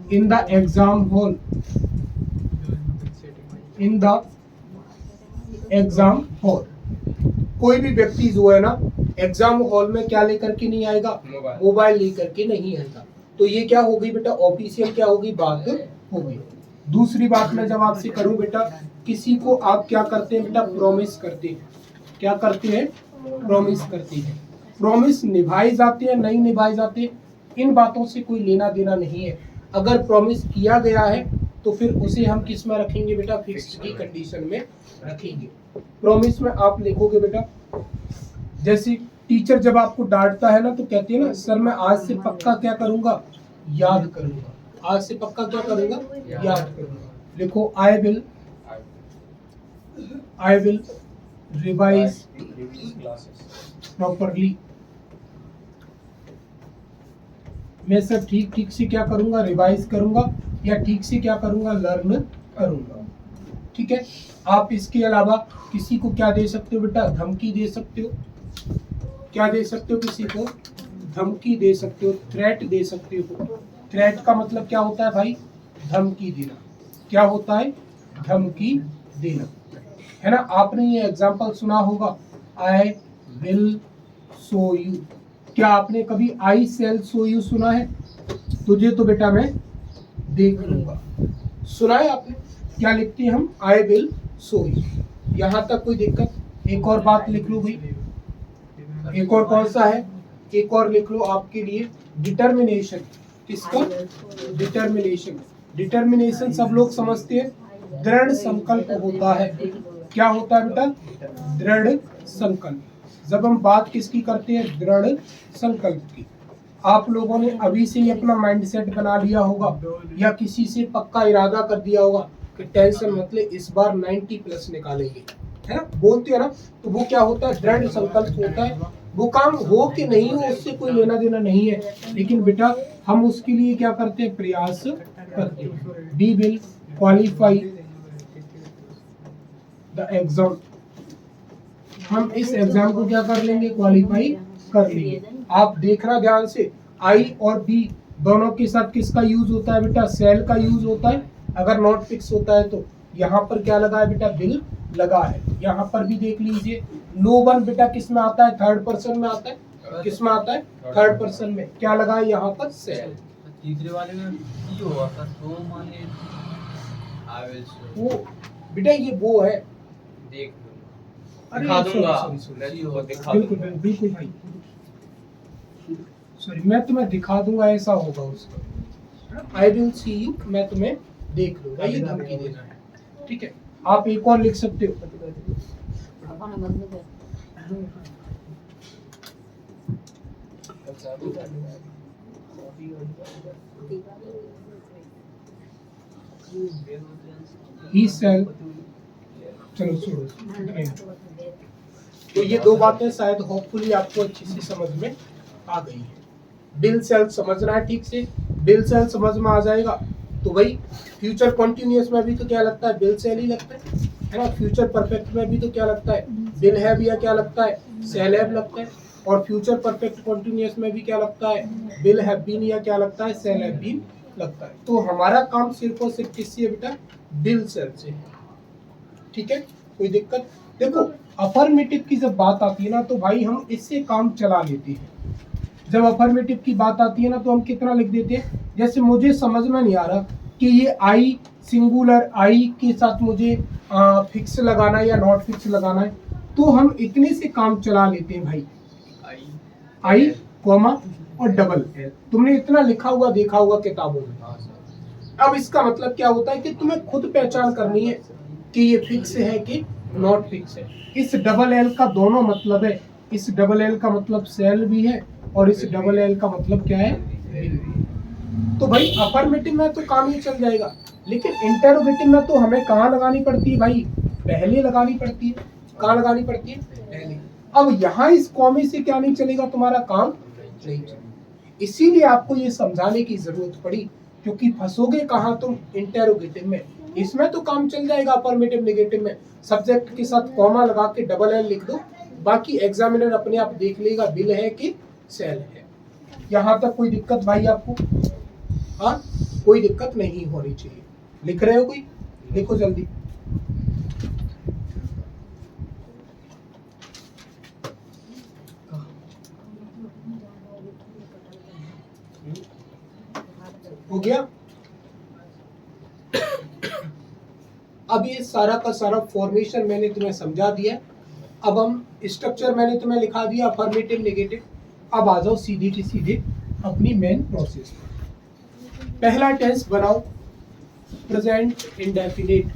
in the exam hall, कोई भी व्यक्ति जो है ना एग्जाम हॉल में क्या लेकर के नहीं आएगा? मोबाइल लेकर के नहीं आएगा। तो ये क्या हो गई बेटा? ऑफिशियल क्या होगी? बात हो गई। दूसरी बात मैं जब आपसे करूं बेटा, किसी को आप क्या करते हैं बेटा? प्रॉमिस करते हैं। क्या करते हैं? प्रॉमिस करते हैं। प्रॉमिस निभाए जाते हैं, नहीं निभाए जाते, इन बातों से कोई लेना देना नहीं है। अगर प्रॉमिस किया गया है तो फिर उसे हम किस में रखेंगे बेटा? फिक्स्ड की कंडीशन में रखेंगे। प्रॉमिस में आप लिखोगे बेटा, जैसे टीचर जब आपको डांटता है ना तो कहती है ना, सर मैं आज से पक्का क्या करूंगा? याद करूंगा। आज से पक्का क्या करूंगा? याद करूंगा। लिखो आई विल रिवाइज प्रॉपरली। मैं सब ठीक से क्या करूंगा? रिवाइज करूंगा, या ठीक से क्या करूंगा? लर्न करूंगा। ठीक है। आप इसके अलावा किसी को क्या दे सकते हो बेटा? धमकी दे सकते हो। क्या दे सकते हो? किसी को धमकी दे सकते हो, थ्रेट दे सकते हो। थ्रेट का मतलब क्या होता है भाई? धमकी देना। क्या होता है? धमकी देना, है ना? आपने ये एग्जाम्पल सुना होगा, आई विल शो यू। क्या आपने कभी आई सेल शो यू सुना है? तुझे तो बेटा मैं देख लूंगा, सुना है आपने? क्या लिखते हैं हम? I will show you. यहाँ तक कोई दिक्कत? एक और बात लिख लो भाई, एक और कौन सा है? एक और लिख लो आपके लिए, डिटर्मिनेशन। किसका? डिटर्मिनेशन। डिटर्मिनेशन सब लोग समझते हैं, दृढ़ संकल्प होता है। क्या होता है बेटा? दृढ़ संकल्प। जब हम बात किसकी करते हैं? दृढ़ संकल्प की। आप लोगों ने अभी से ही अपना माइंडसेट बना लिया होगा, या किसी से पक्का इरादा कर दिया होगा कि टेंशन मत ले, इस बार 90+ निकालेंगे, है ना? बोलते हैं ना, तो वो क्या होता है? दृढ़ संकल्प होता है। वो काम हो कि नहीं हो उससे कोई लेना देना नहीं है, लेकिन बेटा हम उसके लिए क्या करते हैं? प्रयास करते हैं। We will qualify the exam. हम इस एग्जाम को क्या कर लेंगे? क्वालिफाई कर लेंगे। आप देखना ध्यान से, आई और बी दोनों के साथ किसका यूज होता है बेटा? सेल का यूज होता है। अगर नॉट फिक्स होता है तो यहाँ पर क्या लगा है बेटा? विल लगा है। यहाँ पर भी देख लीजिए, नो वन बेटा किस में आता है? थर्ड पर्सन में आता है। किस में आता है? थर्ड पर्सन में। क्या लगा है यहाँ पर? सेल। तीसरे वाले में की होगा सर? तो माने आई विल शो। वो बेटा ये वो है, देख अरे दिखा दूंगा। sorry। दिखा बिल्कुल दूंगा। बिल्कुल भाई, सॉरी, मैं तुम्हें दिखा दूंगा ऐसा होगा उसका। आई विल सी यू, मैं तुम्हें देख लूंगा, ये धमकी देना है। ठीक है। आप एक और लिख सकते हो, ही सेल, चलो छोड़ो। तो ये दो बातें शायद होपफुली आपको अच्छी से समझ में आ गई है। बिल सेल समझना है ठीक से, बिल सेल समझ में आ जाएगा तो भाई फ्यूचर कॉन्टिन्यूअस में भी तो क्या लगता है, बिल सेल ही लगता है ना। फ्यूचर परफेक्ट में भी तो क्या लगता है, बिल हैव या क्या लगता है, सेल हैव लगता है। और फ्यूचर परफेक्ट कॉन्टिन्यूअस में भी क्या लगता है, बिल हैव बीन या क्या लगता है, सेल हैव बीन लगता है। तो हमारा काम सिर्फ और सिर्फ किससे है बेटा, बिल सेल से है। ठीक है, कोई दिक्कत? देखो अफर्मेटिव की जब बात आती है ना तो भाई हम इससे काम चला लेते हैं। जब अफर्मेटिव की बात आती है ना तो हम कितना लिख देते हैं, जैसे मुझे समझ में नहीं आ रहा कि ये आई सिंगुलर आई के साथ मुझे फिक्स लगाना है या नॉट फिक्स लगाना है, तो हम इतने से काम चला लेते हैं भाई, आई कॉमा और डबल एल। तुमने इतना लिखा हुआ देखा होगा किताबों में। अब इसका मतलब क्या होता है कि तुम्हें खुद पहचान करनी है कि ये फिक्स है कि नॉट फिक्स है। इस डबल एल का दोनों मतलब है, इस डबल एल का मतलब सेल भी है और इस डबल एल का मतलब क्या है, बिल भी। तो भाई अफर्मेटिव में तो काम ही चल जाएगा, लेकिन इंटेरोगेटिव में तो हमें कहाँ लगानी पड़ती है भाई, पहले लगानी पड़ती है। कहाँ लगानी पड़ती है, पहले। अब यहाँ इस कॉमे से क्या नहीं चलेगा, तुम्हारा काम नहीं चलेगा। इसीलिए आपको ये समझाने की जरूरत पड़ी, क्योंकि फंसोगे कहाँ तुम, इंटेरोगेटिव में। इसमें तो काम चल जाएगा अफर्मेटिव नेगेटिव में, सब्जेक्ट के साथ कॉमा लगा के डबल एल लिख दो, बाकी एग्जामिनर अपने आप देख लेगा बिल है कि सेल है। यहाँ तक कोई दिक्कत भाई आपको? हाँ, कोई दिक्कत नहीं होनी चाहिए। लिख रहे हो कोई, लिखो जल्दी। हो गया? अब ये सारा का सारा फॉर्मेशन मैंने तुम्हें समझा दिया। अब हम स्ट्रक्चर मैंने तुम्हें लिखा दिया, अफर्मेटिव नेगेटिव। अब आ जाओ सीधे की सीधे अपनी मेन प्रोसेस पर। पहला टेंस बनाओ, प्रेजेंट इंडेफिनिट।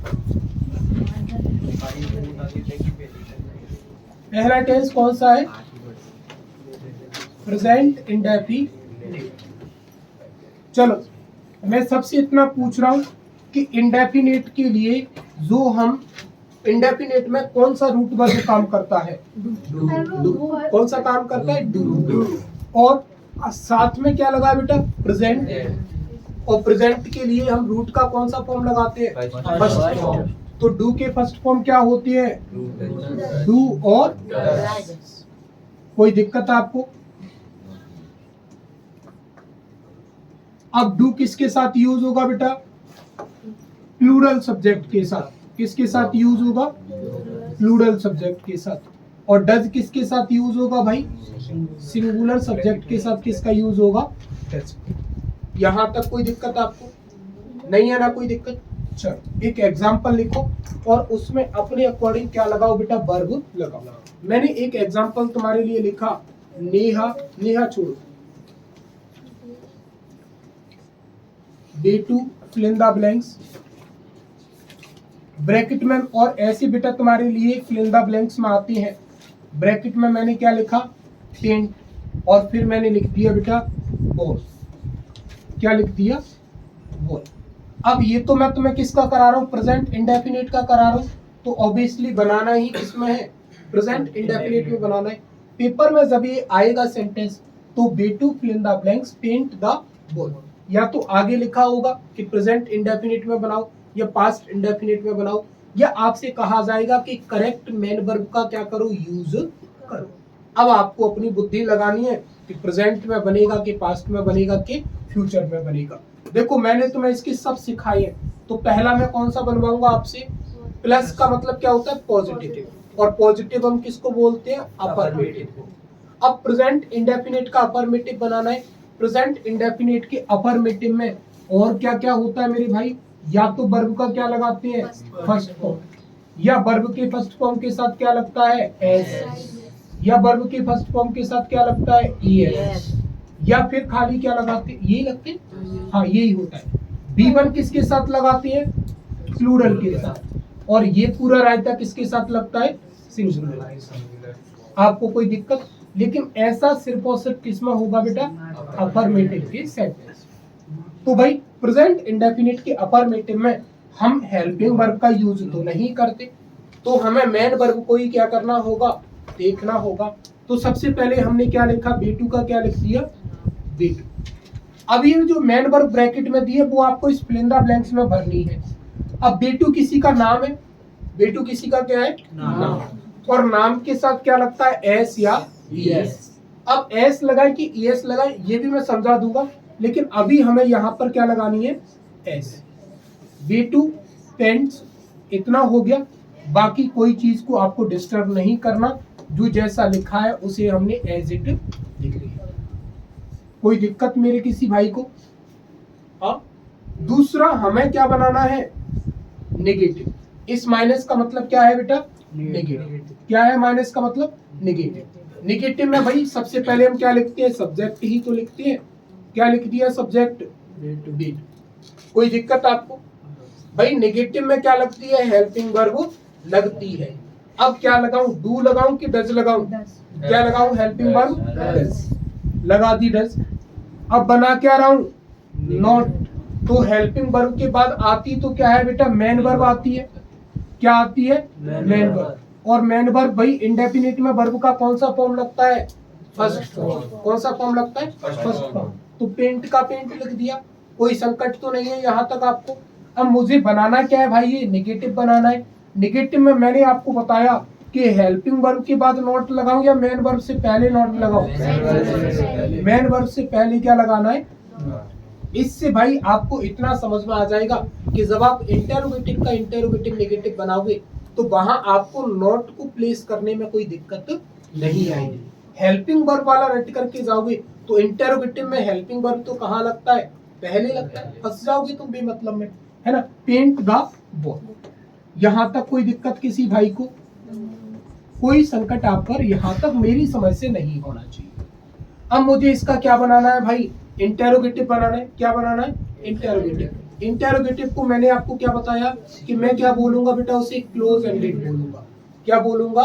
पहला टेंस कौन सा है, प्रेजेंट इंडेफिनिट। चलो मैं सबसे इतना पूछ रहा हूं कि इंडेफिनिट के लिए जो हम इंडेफिनिट में कौन सा रूट वर्ब काम करता है, डू। कौन सा काम करता है, डू। और साथ में क्या लगा बेटा, प्रेजेंट। और प्रेजेंट के लिए हम रूट का कौन सा फॉर्म लगाते हैं, फर्स्ट फॉर्म। तो डू के फर्स्ट फॉर्म क्या होती है, डू और डज। कोई दिक्कत आपको? अब डू किसके साथ यूज होगा बेटा, प्लूरल सब्जेक्ट के साथ। किसके साथ यूज होगा, प्लूरल सब्जेक्ट के साथ। और डज किसके साथ यूज होगा भाई, सिंगुलर सब्जेक्ट के साथ। किसका यूज होगा, डज। यहां तक कोई दिक्कत आपको नहीं है ना, कोई दिक्कत? चलो एक एग्जांपल लिखो और उसमें अपने अकॉर्डिंग क्या लगाओ बेटा, वर्ब लगाओ। मैंने एक एग्जांपल तुम्हारे लिए लिखा, नेहा। नेहा छोड़ो, day two fill in the blanks bracket में। और ऐसे बेटा तुम्हारे लिए फिल इन द ब्लैंक्स में आती हैं। ब्रैकेट में मैंने क्या लिखा, पेंट। और फिर मैंने लिख दिया बेटा बॉल। क्या लिख दिया, बॉल। अब ये तो मैं तुम्हें किसका करा रहा हूँ, प्रेजेंट इंडेफिनिट का करा रहा हूँ। तो ऑब्वियसली बनाना ही किसमें है, प्रेजेंट इंडेफिनिट में बनाना है। पेपर में जब ये आएगा सेंटेंस तो be to fill in the blanks paint the ball, या तो आगे लिखा होगा कि प्रेजेंट इंडेफिनिट में बनाओ या पास्ट इंडेफिनिट में बनाओ, या आपसे कहा जाएगा कि करेक्ट मेन वर्ब का क्या करो, यूज करो। अब आपको अपनी बुद्धि लगानी है कि प्रेजेंट में बनेगा कि पास्ट में बनेगा कि फ्यूचर में बनेगा। देखो मैंने तुम्हें इसके सब सिखाए हैं। तो पहला मैं कौन सा बनवाऊंगा आपसे, प्लस का मतलब क्या होता है, पॉजिटिव। और पॉजिटिव हम किसको बोलते हैं, अफर्मेटिव। अब प्रेजेंट इंडेफिनिट का अफर्मेटिव बनाना है। प्रेजेंट इंडेफिनिट के अफर्मेटिव में और क्या क्या होता है मेरे भाई, या तो वर्ब का क्या लगाते हैं, फर्स्ट फॉर्म, या वर्ब के फर्स्ट फॉर्म के साथ क्या लगता है, एस, या वर्ब के फर्स्ट फॉर्म के साथ क्या लगता है, ईएस, या फिर खाली क्या लगाते हैं, यही लगते हैं, हाँ यही होता है। B1 किसके साथ लगाते हैं, प्लूरल के साथ। और ये पूरा रायता किसके साथ लगता है, सिंगुलर। आपको कोई दिक्कत? लेकिन ऐसा सिर्फ और सिर्फ किसमें होगा बेटा, अफर्मेटिव के सेंटेंस। तो भाई प्रेजेंट इंडेफिनिट के अफर्मेटिव में हम हेल्पिंग वर्ब का यूज तो नहीं करते, तो हमें मेन वर्ब को ही क्या करना होगा, देखना होगा। तो सबसे पहले हमने क्या लिखा, B2 का क्या लिख दिया, B2। अब ये जो मेन वर्ब ब्रैकेट में दी है वो आपको इस फिल इन द ब्लैंक्स में भरनी है। अब B2 किसी का नाम है, B2 किसी का क्या है, नाम, और नाम के साथ क्या लगता है, एस या ES। अब एस लगाए कि ES लगाए ये भी मैं समझा दूंगा, लेकिन अभी हमें यहाँ पर क्या लगानी है, एस। B2 पेंट्स, इतना हो गया। बाकी कोई चीज को आपको डिस्टर्ब नहीं करना, जो जैसा लिखा है उसे हमने एज इट लिख लिया। कोई दिक्कत मेरे किसी भाई को? हाँ। दूसरा हमें क्या बनाना है, नेगेटिव। इस माइनस का मतलब क्या है बेटा, नेगेटिव। क्या है माइनस का मतलब, नेगेटिव। नेगेटिव में भाई सबसे पहले हम क्या लिखते हैं, सब्जेक्ट ही तो लिखते हैं। क्या लिख दिया, सब्जेक्ट B2। कोई दिक्कत आपको? भाई नेगेटिव में क्या लगती है, हेल्पिंग वर्ब लगती है। अब क्या लगाऊं, डू लगाऊं कि डज लगाऊं, क्या लगाऊं, हेल्पिंग वर्ब डज, लगा दी डज। अब बना क्या रहा हूं, नॉट। तो हेल्पिंग वर्ब के बाद आती तो क्या है बेटा, मेन वर्ब आती है। क्या आती है, मेन वर्ब। और मेन वर्ब भाई इंडेफिनिट में वर्ब का कौन सा फॉर्म लगता है, फर्स्ट फॉर्म। कौन सा फॉर्म लगता है, फर्स्ट फॉर्म। तो पेंट का पेंट लिख दिया, कोई संकट तो नहीं है यहाँ तक आपको। अब मुझे बनाना क्या है भाई, ये नेगेटिव बनाना है। नेगेटिव में मैंने आपको बताया कि हेल्पिंग वर्ब के बाद नॉट लगाऊं या मेन वर्ब से पहले नॉट लगाऊं, मेन वर्ब से पहले क्या लगाना है। इससे भाई आपको इतना समझ में आ जाएगा कि जब आप इंटरोगेटिव का इंटरोगेटिव नेगेटिव बनाओगे तो वहां आपको नॉट को प्लेस करने में कोई दिक्कत नहीं आएगी। हेल्पिंग वर्ब वाला रट करके जाओगे तो इंटरोगेटिव में हेल्पिंग वर्ब तो कहाँ लगता है, पहले लगता है। फंस जाओगे तुम बेमतलब में, है ना। पेंट द बॉल, यहाँ तक कोई दिक्कत किसी भाई को? कोई संकट आप पर यहाँ तक मेरी समझ से नहीं होना चाहिए। अब मुझे इसका क्या बनाना है भाई, इंटेरोगेटिव बनाना है। क्या बनाना है, इंटेरोगेटिव। इंटेरोगेटिव को मैंने आपको क्या बताया कि मैं क्या बोलूंगा बेटा, उसे क्लोज एंडेड बोलूंगा। क्या बोलूंगा,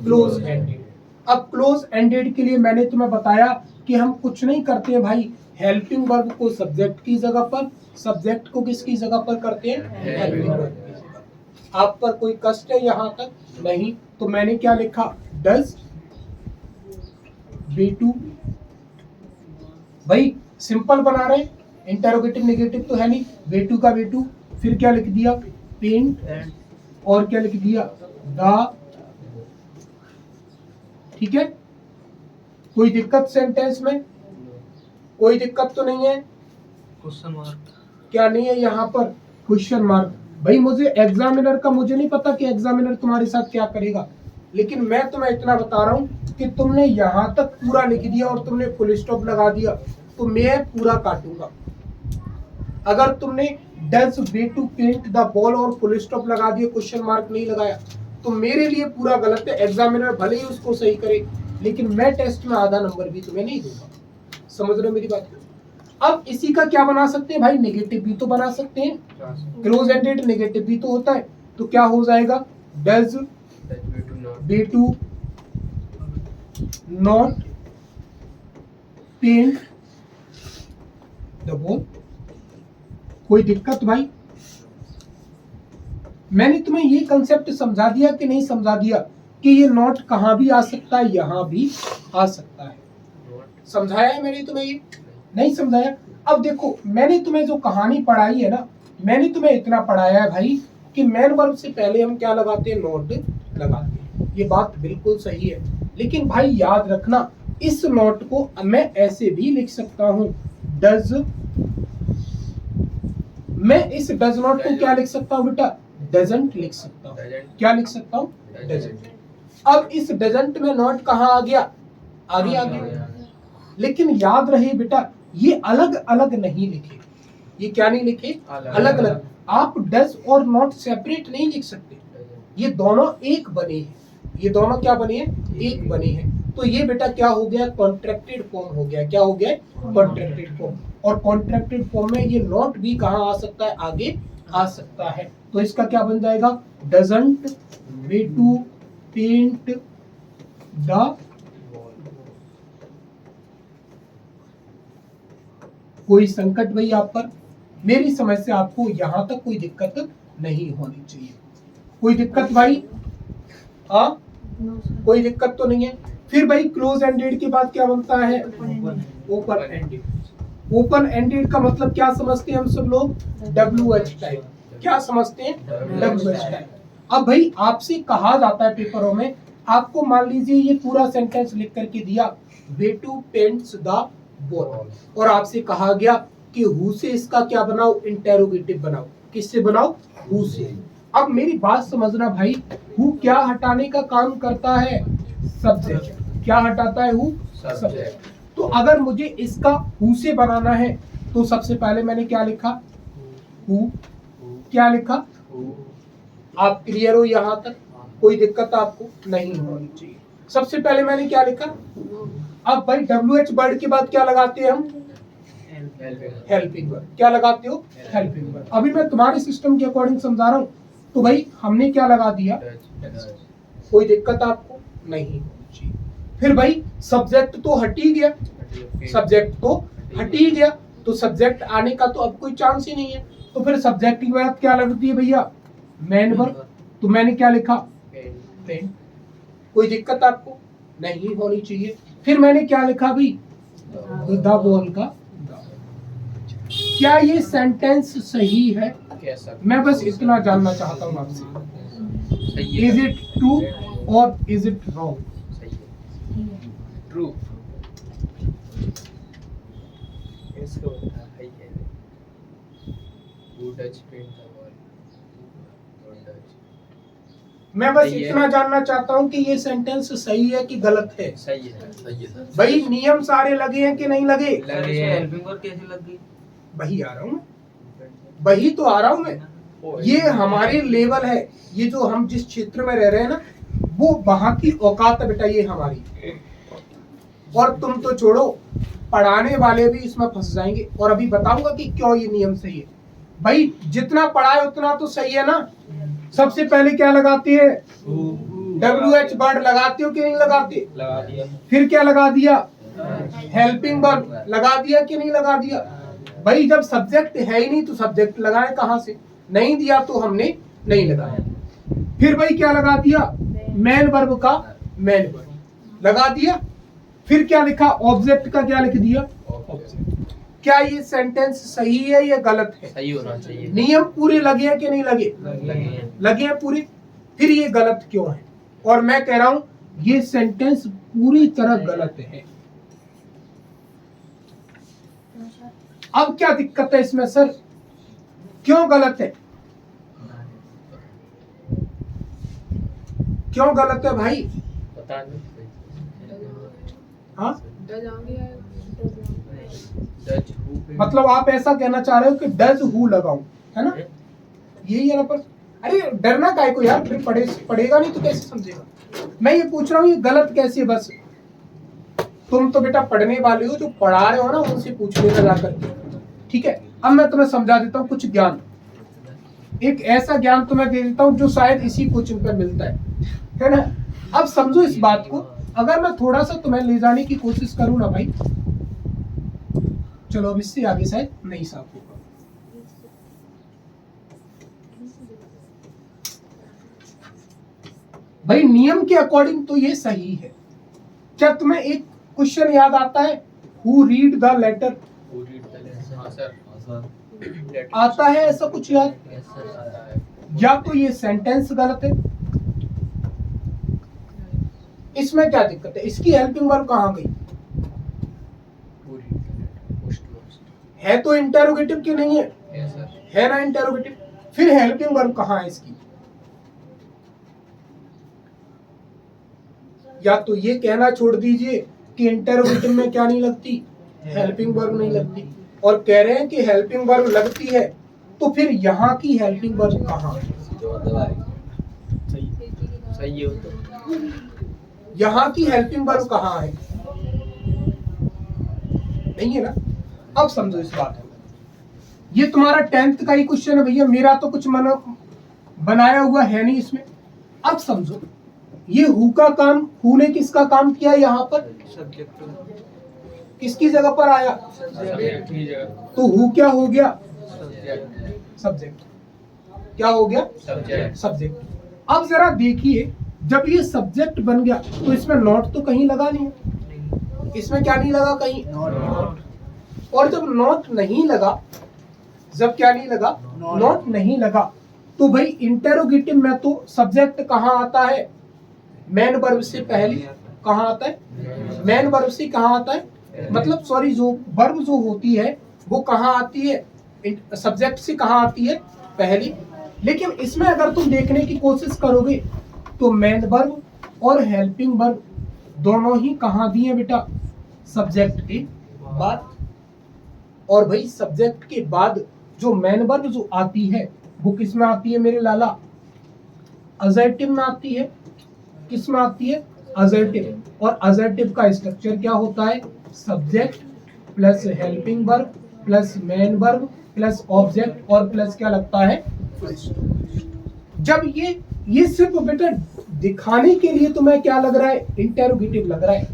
क्लोज एंडेड। अब क्लोज एंडेड के लिए मैंने तुम्हें बताया कि हम कुछ नहीं करते हैं भाई, हेल्पिंग वर्ब को सब्जेक्ट की जगह पर, सब्जेक्ट को किसकी जगह पर करते हैं, हेल्पिंग वर्ब की जगह। आप पर कोई कष्ट है यहाँ तक? नहीं। तो मैंने क्या लिखा, डज B2। भाई सिंपल बना रहे, इंटरोगेटिव नेगेटिव तो है नहीं, B2 का B2। फिर क्या लिख दिया, पेंट, और क्या लिख दिया, द। ठीक है, कोई दिक्कत सेंटेंस में? कोई दिक्कत तो नहीं है? क्वेश्चन मार्क क्या नहीं है यहाँ पर, क्वेश्चन मार्क। भाई मुझे एग्जामिनर का मुझे नहीं पता कि एग्जामिनर तुम्हारे साथ क्या करेगा, लेकिन मैं तुम्हें इतना बता रहा हूँ कि तुमने यहाँ तक पूरा लिख दिया और तुमने फुल स्टॉप लगा दिया तो मैं पूरा काटूंगा। अगर तुमने does B2 paint the ball और फुल स्टॉप लगा दिया, क्वेश्चन मार्क नहीं लगाया, तो मेरे लिए पूरा गलत है। एग्जामिनर भले ही उसको सही करे, लेकिन मैं टेस्ट में आधा नंबर भी तुम्हें नहीं दूंगा। समझ रहे हो मेरी बात? अब इसी का क्या बना सकते हैं भाई, नेगेटिव भी तो बना सकते हैं। क्लोज एंडेड नेगेटिव भी तो होता है। तो क्या हो जाएगा, does B2 not paint the ball. कोई दिक्कत भाई? मैंने तुम्हें ये कंसेप्ट समझा दिया कि नहीं समझा दिया कि ये नॉट कहां भी आ सकता है, यहां भी आ सकता है। समझाया है मैंने तुम्हें? ये नहीं समझाया? अब देखो मैंने तुम्हें जो कहानी पढ़ाई है ना, मैंने तुम्हें इतना पढ़ाया है भाई कि मेन वर्ब से पहले हम क्या लगाते हैं, नॉट लगाते हैं। ये बात बिल्कुल सही है, लेकिन भाई याद रखना इस नॉट को मैं ऐसे भी लिख सकता हूं, डज। मैं इस डज नॉट को क्या लिख सकता हूं बेटा, डजंट लिख सकता हूं। क्या लिख सकता हूं, डजंट। अब इस डजंट में नॉट कहां आ गया, आगे आ गया। लेकिन याद रहे बेटा ये अलग अलग नहीं लिखे। ये क्या नहीं लिखे, अलग अलग। आप डज और नॉट सेपरेट नहीं लिख सकते, ये दोनों एक बने हैं। ये दोनों क्या बने हैं, एक बने हैं। तो ये बेटा क्या हो गया, कॉन्ट्रैक्टेड फॉर्म हो गया। क्या हो गया, कॉन्ट्रैक्टेड फॉर्म। और कॉन्ट्रैक्टेड फॉर्म में ये नॉट भी कहां आ सकता है, आगे आ सकता है। तो इसका क्या बन जाएगा, डजंट B2 पेंट द। कोई संकट भाई आप पर? मेरी समझ से आपको यहाँ तक कोई दिक्कत नहीं होनी चाहिए। कोई दिक्कत भाई? हाँ, कोई दिक्कत तो नहीं है। फिर भाई क्लोज एंडेड के बाद क्या बनता है? Open ended. ओपन एंडेड का मतलब क्या समझते हैं हम सब लोग? WH type. क्या समझते हैं? WH type. अब भाई आपसे कहा जाता है पेपरों में, आपको मान लीजिए ये पूरा सेंटेंस लिख करके दिया, बेटू पेंट्स द बॉल, और आपसे कहा गया कि हु से इसका क्या बनाओ? इंटेरोगेटिव बनाओ। किससे बनाओ? हु से। अब मेरी बात समझना भाई, हु क्या हटाने का काम करता है? सब्जेक्ट। क्या हटाता है? Who, subject. तो अगर मुझे इसका हु से बनाना है तो सबसे पहले मैंने क्या लिखा? हु। क्या लिखा? आप क्लियर हो यहाँ तक? कोई दिक्कत आपको नहीं होनी चाहिए। सबसे पहले मैंने क्या लिखा? अब भाई WH वर्ड के बाद क्या लगाते हैं हम? Helping word. क्या लगाते हो? Helping word. अभी मैं तुम्हारे सिस्टम के अकॉर्डिंग समझा रहा हूँ। तो भाई हमने क्या लगा दिया? कोई दिक्कत आपको नहीं होनी चाहिए। फिर भाई सब्जेक्ट तो हट ही गया, सब्जेक्ट तो हट ही गया, तो सब्जेक्ट आने का तो अब कोई चांस ही नहीं है। तो फिर सब्जेक्ट की बात क्या लगती है भैया? Main verb. तो मैंने क्या लिखा? पेन। कोई दिक्कत आपको नहीं होनी चाहिए। फिर मैंने क्या लिखा भी? द बॉल का। क्या ये सेंटेंस सही है? मैं बस इतना जानना चाहता हूँ आपसे। इज इट ट्रू और इज इट रॉन्ग? ट्रू। मैं बस इतना जानना चाहता हूँ कि ये सेंटेंस सही है कि गलत है? सही है, सही है सर। भाई नियम सारे लगे हैं कि नहीं लगे? लगे हैं। हेल्पिंग वर्ब कैसे लग गई? वही आ रहा हूँ, वही तो आ रहा हूँ मैं। ये हमारे लेवल है, ये जो हम जिस क्षेत्र में रह रहे हैं ना, वो वहां की औकात है बेटा, ये हमारी। और तुम तो छोड़ो, पढ़ाने वाले भी इसमें फंस जाएंगे। और अभी बताऊंगा कि क्यों ये नियम सही है। भाई जितना पढ़ाए उतना तो सही है ना। सबसे पहले क्या लगाते हैं? WH वर्ड लगाते हो कि नहीं लगाते? लगा दिया। फिर क्या लगा दिया? हेल्पिंग वर्ब लगा दिया कि नहीं लगा दिया? भाई जब सब्जेक्ट है ही नहीं तो सब्जेक्ट लगाए कहां से? नहीं दिया तो हमने नहीं लगाया। फिर भाई क्या लगा दिया? मेन वर्ब का मेन वर्ब लगा दिया। फिर क्या लिखा? ऑब्जेक्ट का क्या लिख दिया? ऑब्जेक्ट। क्या ये सेंटेंस सही है या गलत है? सही होना चाहिए। नियम पूरे लगे हैं कि नहीं लगे? लगे हैं पूरे। फिर ये गलत क्यों है? और मैं कह रहा हूं ये सेंटेंस पूरी तरह गलत है। अब क्या दिक्कत है इसमें सर? क्यों गलत है? क्यों गलत है भाई? पता नहीं। हाँ, मतलब मतलब आप ऐसा कहना चाह रहे हो कि डज हु लगाऊं, है ना? यही है ना। पर अरे डरना काहे को यार, फिर पढ़ेगा नहीं तो कैसे समझेगा? मैं ये पूछ रहा हूँ ये गलत कैसे है? बस तुम तो बेटा पढ़ने वाले हो, जो पढ़ा रहे हो ना उनसे पूछ लेना जाकर के, ठीक है? अब मैं तुम्हें समझा देता हूँ कुछ ज्ञान, एक ऐसा ज्ञान तुम्हें दे देता हूँ जो शायद इसी कोचिंग पर मिलता है ना? अब समझो इस बात को। अगर मैं थोड़ा सा तुम्हें ले जाने की कोशिश करूँ ना भाई, चलो अब इससे आगे शायद नहीं साफ होगा। भाई नियम के अकॉर्डिंग तो ये सही है। क्या तुम्हें एक क्वेश्चन याद आता है? Who read the letter? आता है ऐसा कुछ याद? या तो ये सेंटेंस गलत है। इसमें क्या दिक्कत है? इसकी हेल्पिंग वर्ब कहाँ गई? है तो इंटेरोगेटिव की नहीं है? है ना इंटेरोगेटिव। फिर हेल्पिंग वर्ब कहाँ है इसकी? या तो ये कहना छोड़ दीजिए कि इंटेरोगेटिव में क्या नहीं लगती? हेल्पिंग वर्ब नहीं लगती, और कह रहे हैं कि हेल्पिंग वर्ब लगती है, तो फिर यहाँ की हेल्पिंग वर्ब कहाँ है? सही हो तो यहाँ की हेल्पिंग वर्ब कहाँ है? नहीं है ना। अब समझो इस बात को। ये तुम्हारा 10th का ही क्वेश्चन है भैया, मेरा तो कुछ मन बनाया हुआ है नहीं इसमें। अब समझो ये हु का काम, हु ने किसका काम किया? यहाँ पर किसकी जगह पर आया? तो हु क्या हो गया? सब्जेक्ट क्या हो गया? सब्जेक्ट। सब्जेक्ट। अब जरा देखिए, जब ये सब्जेक्ट बन गया तो इसमें नॉट तो कहीं लगा नहीं, इसमें क्या नहीं लगा कहीं? नॉट। और जब नॉट नहीं लगा, जब क्या नहीं लगा? नॉट नहीं लगा, तो भाई इंटेरोगेटिव में तो सब्जेक्ट कहाँ आता है? मेन वर्ब से पहले कहाँ आता है? मेन वर्ब से कहाँ आता है? मतलब सॉरी, जो वर्ब जो होती है वो कहाँ आती है? सब्जेक्ट से कहाँ आती है? पहली। लेकिन इसमें अगर तुम देखने की कोशिश करोगे तो मेन वर्ब और हेल्पिंग वर्ब दोनों ही कहाँ दिए बेटा? सब्जेक्ट के बाद। और भाई सब्जेक्ट के बाद जो मेन वर्ब जो आती है वो किस में आती है मेरे लाला? अजर्टिव में आती है। किस में आती है? अजर्टिव। और अजर्टिव का स्ट्रक्चर क्या होता है? Subject plus helping verb plus main verb plus object और प्लस क्या लगता है? जब ये सिर्फ बेटा दिखाने के लिए तुम्हें क्या लग रहा है? इंटेरोगेटिव लग रहा है।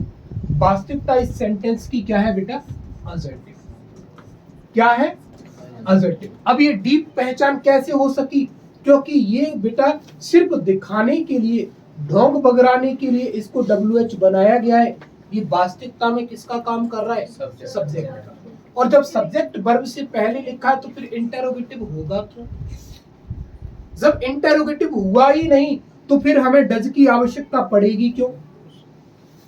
वास्तविकता इस सेंटेंस की क्या है बेटा? अजर्टिव। क्या है? अजर्टिव। अब ये डीप पहचान कैसे हो सकी? क्योंकि ये बेटा सिर्फ दिखाने के लिए, ढोंग बगराने के लिए इसको WH बनाया गया है। ये वास्तविकता में किसका काम कर रहा है? सब्जेक्ट का। और जब सब्जेक्ट वर्ब से पहले लिखा है तो फिर इंटेरोगेटिव होगा क्यों? जब इंटेरोगेटिव हुआ ही नहीं तो फिर हमें डज की आवश्यकता पड़ेगी क्यों?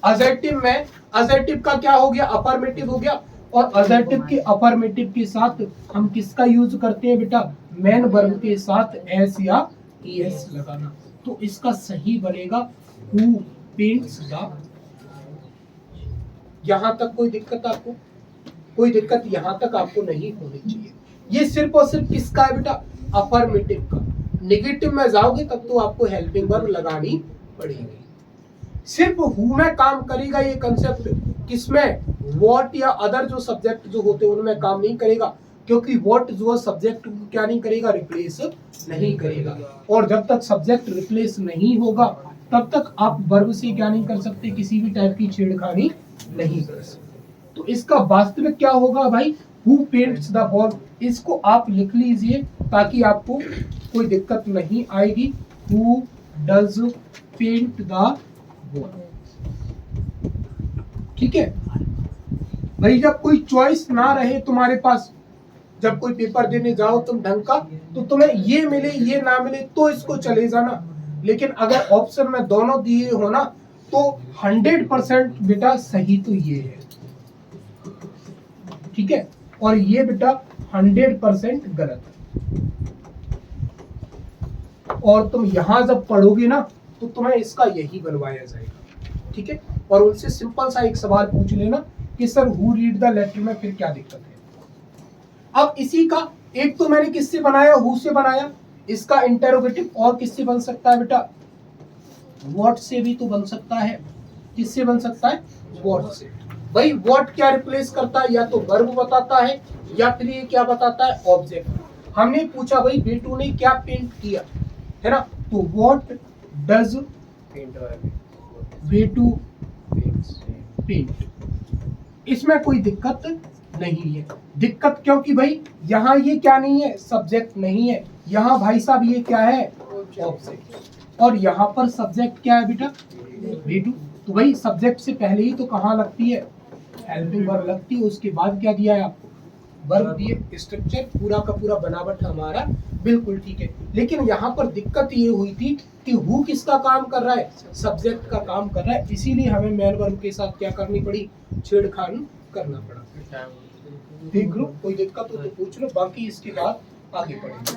अजर्टिव में, अजर्टिव का क्या हो गया? अफर्मेटिव हो गया। और अजर्टिव के अफर्मेटिव के साथ हम किसका यूज करते हैं बेटा? मेन वर्ब के साथ एस या ईएस लगाना। तो इसका सही बनेगा हु पेंट्स द। यहां तक कोई दिक्कत आपको? कोई दिक्कत यहां तक आपको नहीं होनी चाहिए। ये सिर्फ और सिर्फ किसका है बेटा? अफर्मेटिव का। नेगेटिव में जाओगे तब तो आपको हेल्पिंग वर्ब लगानी पड़ेगी। सिर्फ हु में काम करेगा ये कंसेप्ट, किसमें? व्हाट या अदर जो सब्जेक्ट जो होते हैं उनमें काम नहीं करेगा, क्योंकि व्हाट जो सब्जेक्ट को क्या नहीं करेगा? रिप्लेस नहीं करेगा। और जब तक सब्जेक्ट रिप्लेस नहीं होगा तब तक आप वर्ब से क्या नहीं कर सकते? किसी भी टाइप की छेड़खानी नहीं कर सकते। तो इसका वास्तविक क्या होगा भाई? Who paints the wall. इसको आप लिख लीजिए ताकि आपको कोई दिक्कत नहीं आएगी। Who does paint the wall. ठीक है भाई। जब कोई चॉइस ना रहे तुम्हारे पास, जब कोई पेपर देने जाओ तुम ढंग का, तो तुम्हें ये मिले ये ना मिले तो इसको चले जाना। लेकिन अगर ऑप्शन में दोनों दिए हो ना तो 100% बेटा सही तो ये है। ठीक है। और ये बेटा 100% गलत है। और तुम यहां जब पढ़ोगे ना तो तुम्हें इसका यही बनवाया जाएगा। ठीक है। और उनसे सिंपल सा एक सवाल पूछ लेना कि sir who read the letter में फिर क्या दिक्कत है? अब इसी का एक तो मैंने किससे बनाया? हु से बनाया। इसका इंटेरोगेटिव और किससे बन सकता है बेटा? व्हाट से भी तो बन सकता है। किससे बन सकता है? व्हाट से। भाई व्हाट क्या रिप्लेस करता है? या तो वर्ब बताता है या फिर ये क्या बताता है? ऑब्जेक्ट। हमने पूछा भाई बेटू ने क्या पेंट किया, है ना? तो व्हाट डज बेटू पेंट। इसमें कोई दिक्कत नहीं है। दिक्कत क्योंकि भाई यहाँ ये क्या नहीं है? सब्जेक्ट नहीं है। यहाँ भाई साहब ये क्या है? ऑब्जेक्ट। और यहाँ पर सब्जेक्ट क्या है बेटा? बेटू। तो भाई सब्जेक्ट से पहले ही तो कहाँ लगती है? हेल्पिंग वर्ब लगती है। उसके बाद क्या दिया है आपको? वर्ब दिए। स्ट्रक्चर पूरा का पूरा बनावट हमारा बिल्कुल ठीक है। लेकिन यहाँ पर दिक्कत ये हुई थी कि हु किसका काम कर रहा है? सब्जेक्ट का काम कर रहा है। इसीलिए हमें मेन वर्ब के साथ क्या करनी पड़ी? छेड़खानी करना पड़ा। देख लो, कोई दिक्कत हो तो पूछ लो, बाकी इसके बाद आगे बढ़ेंगे।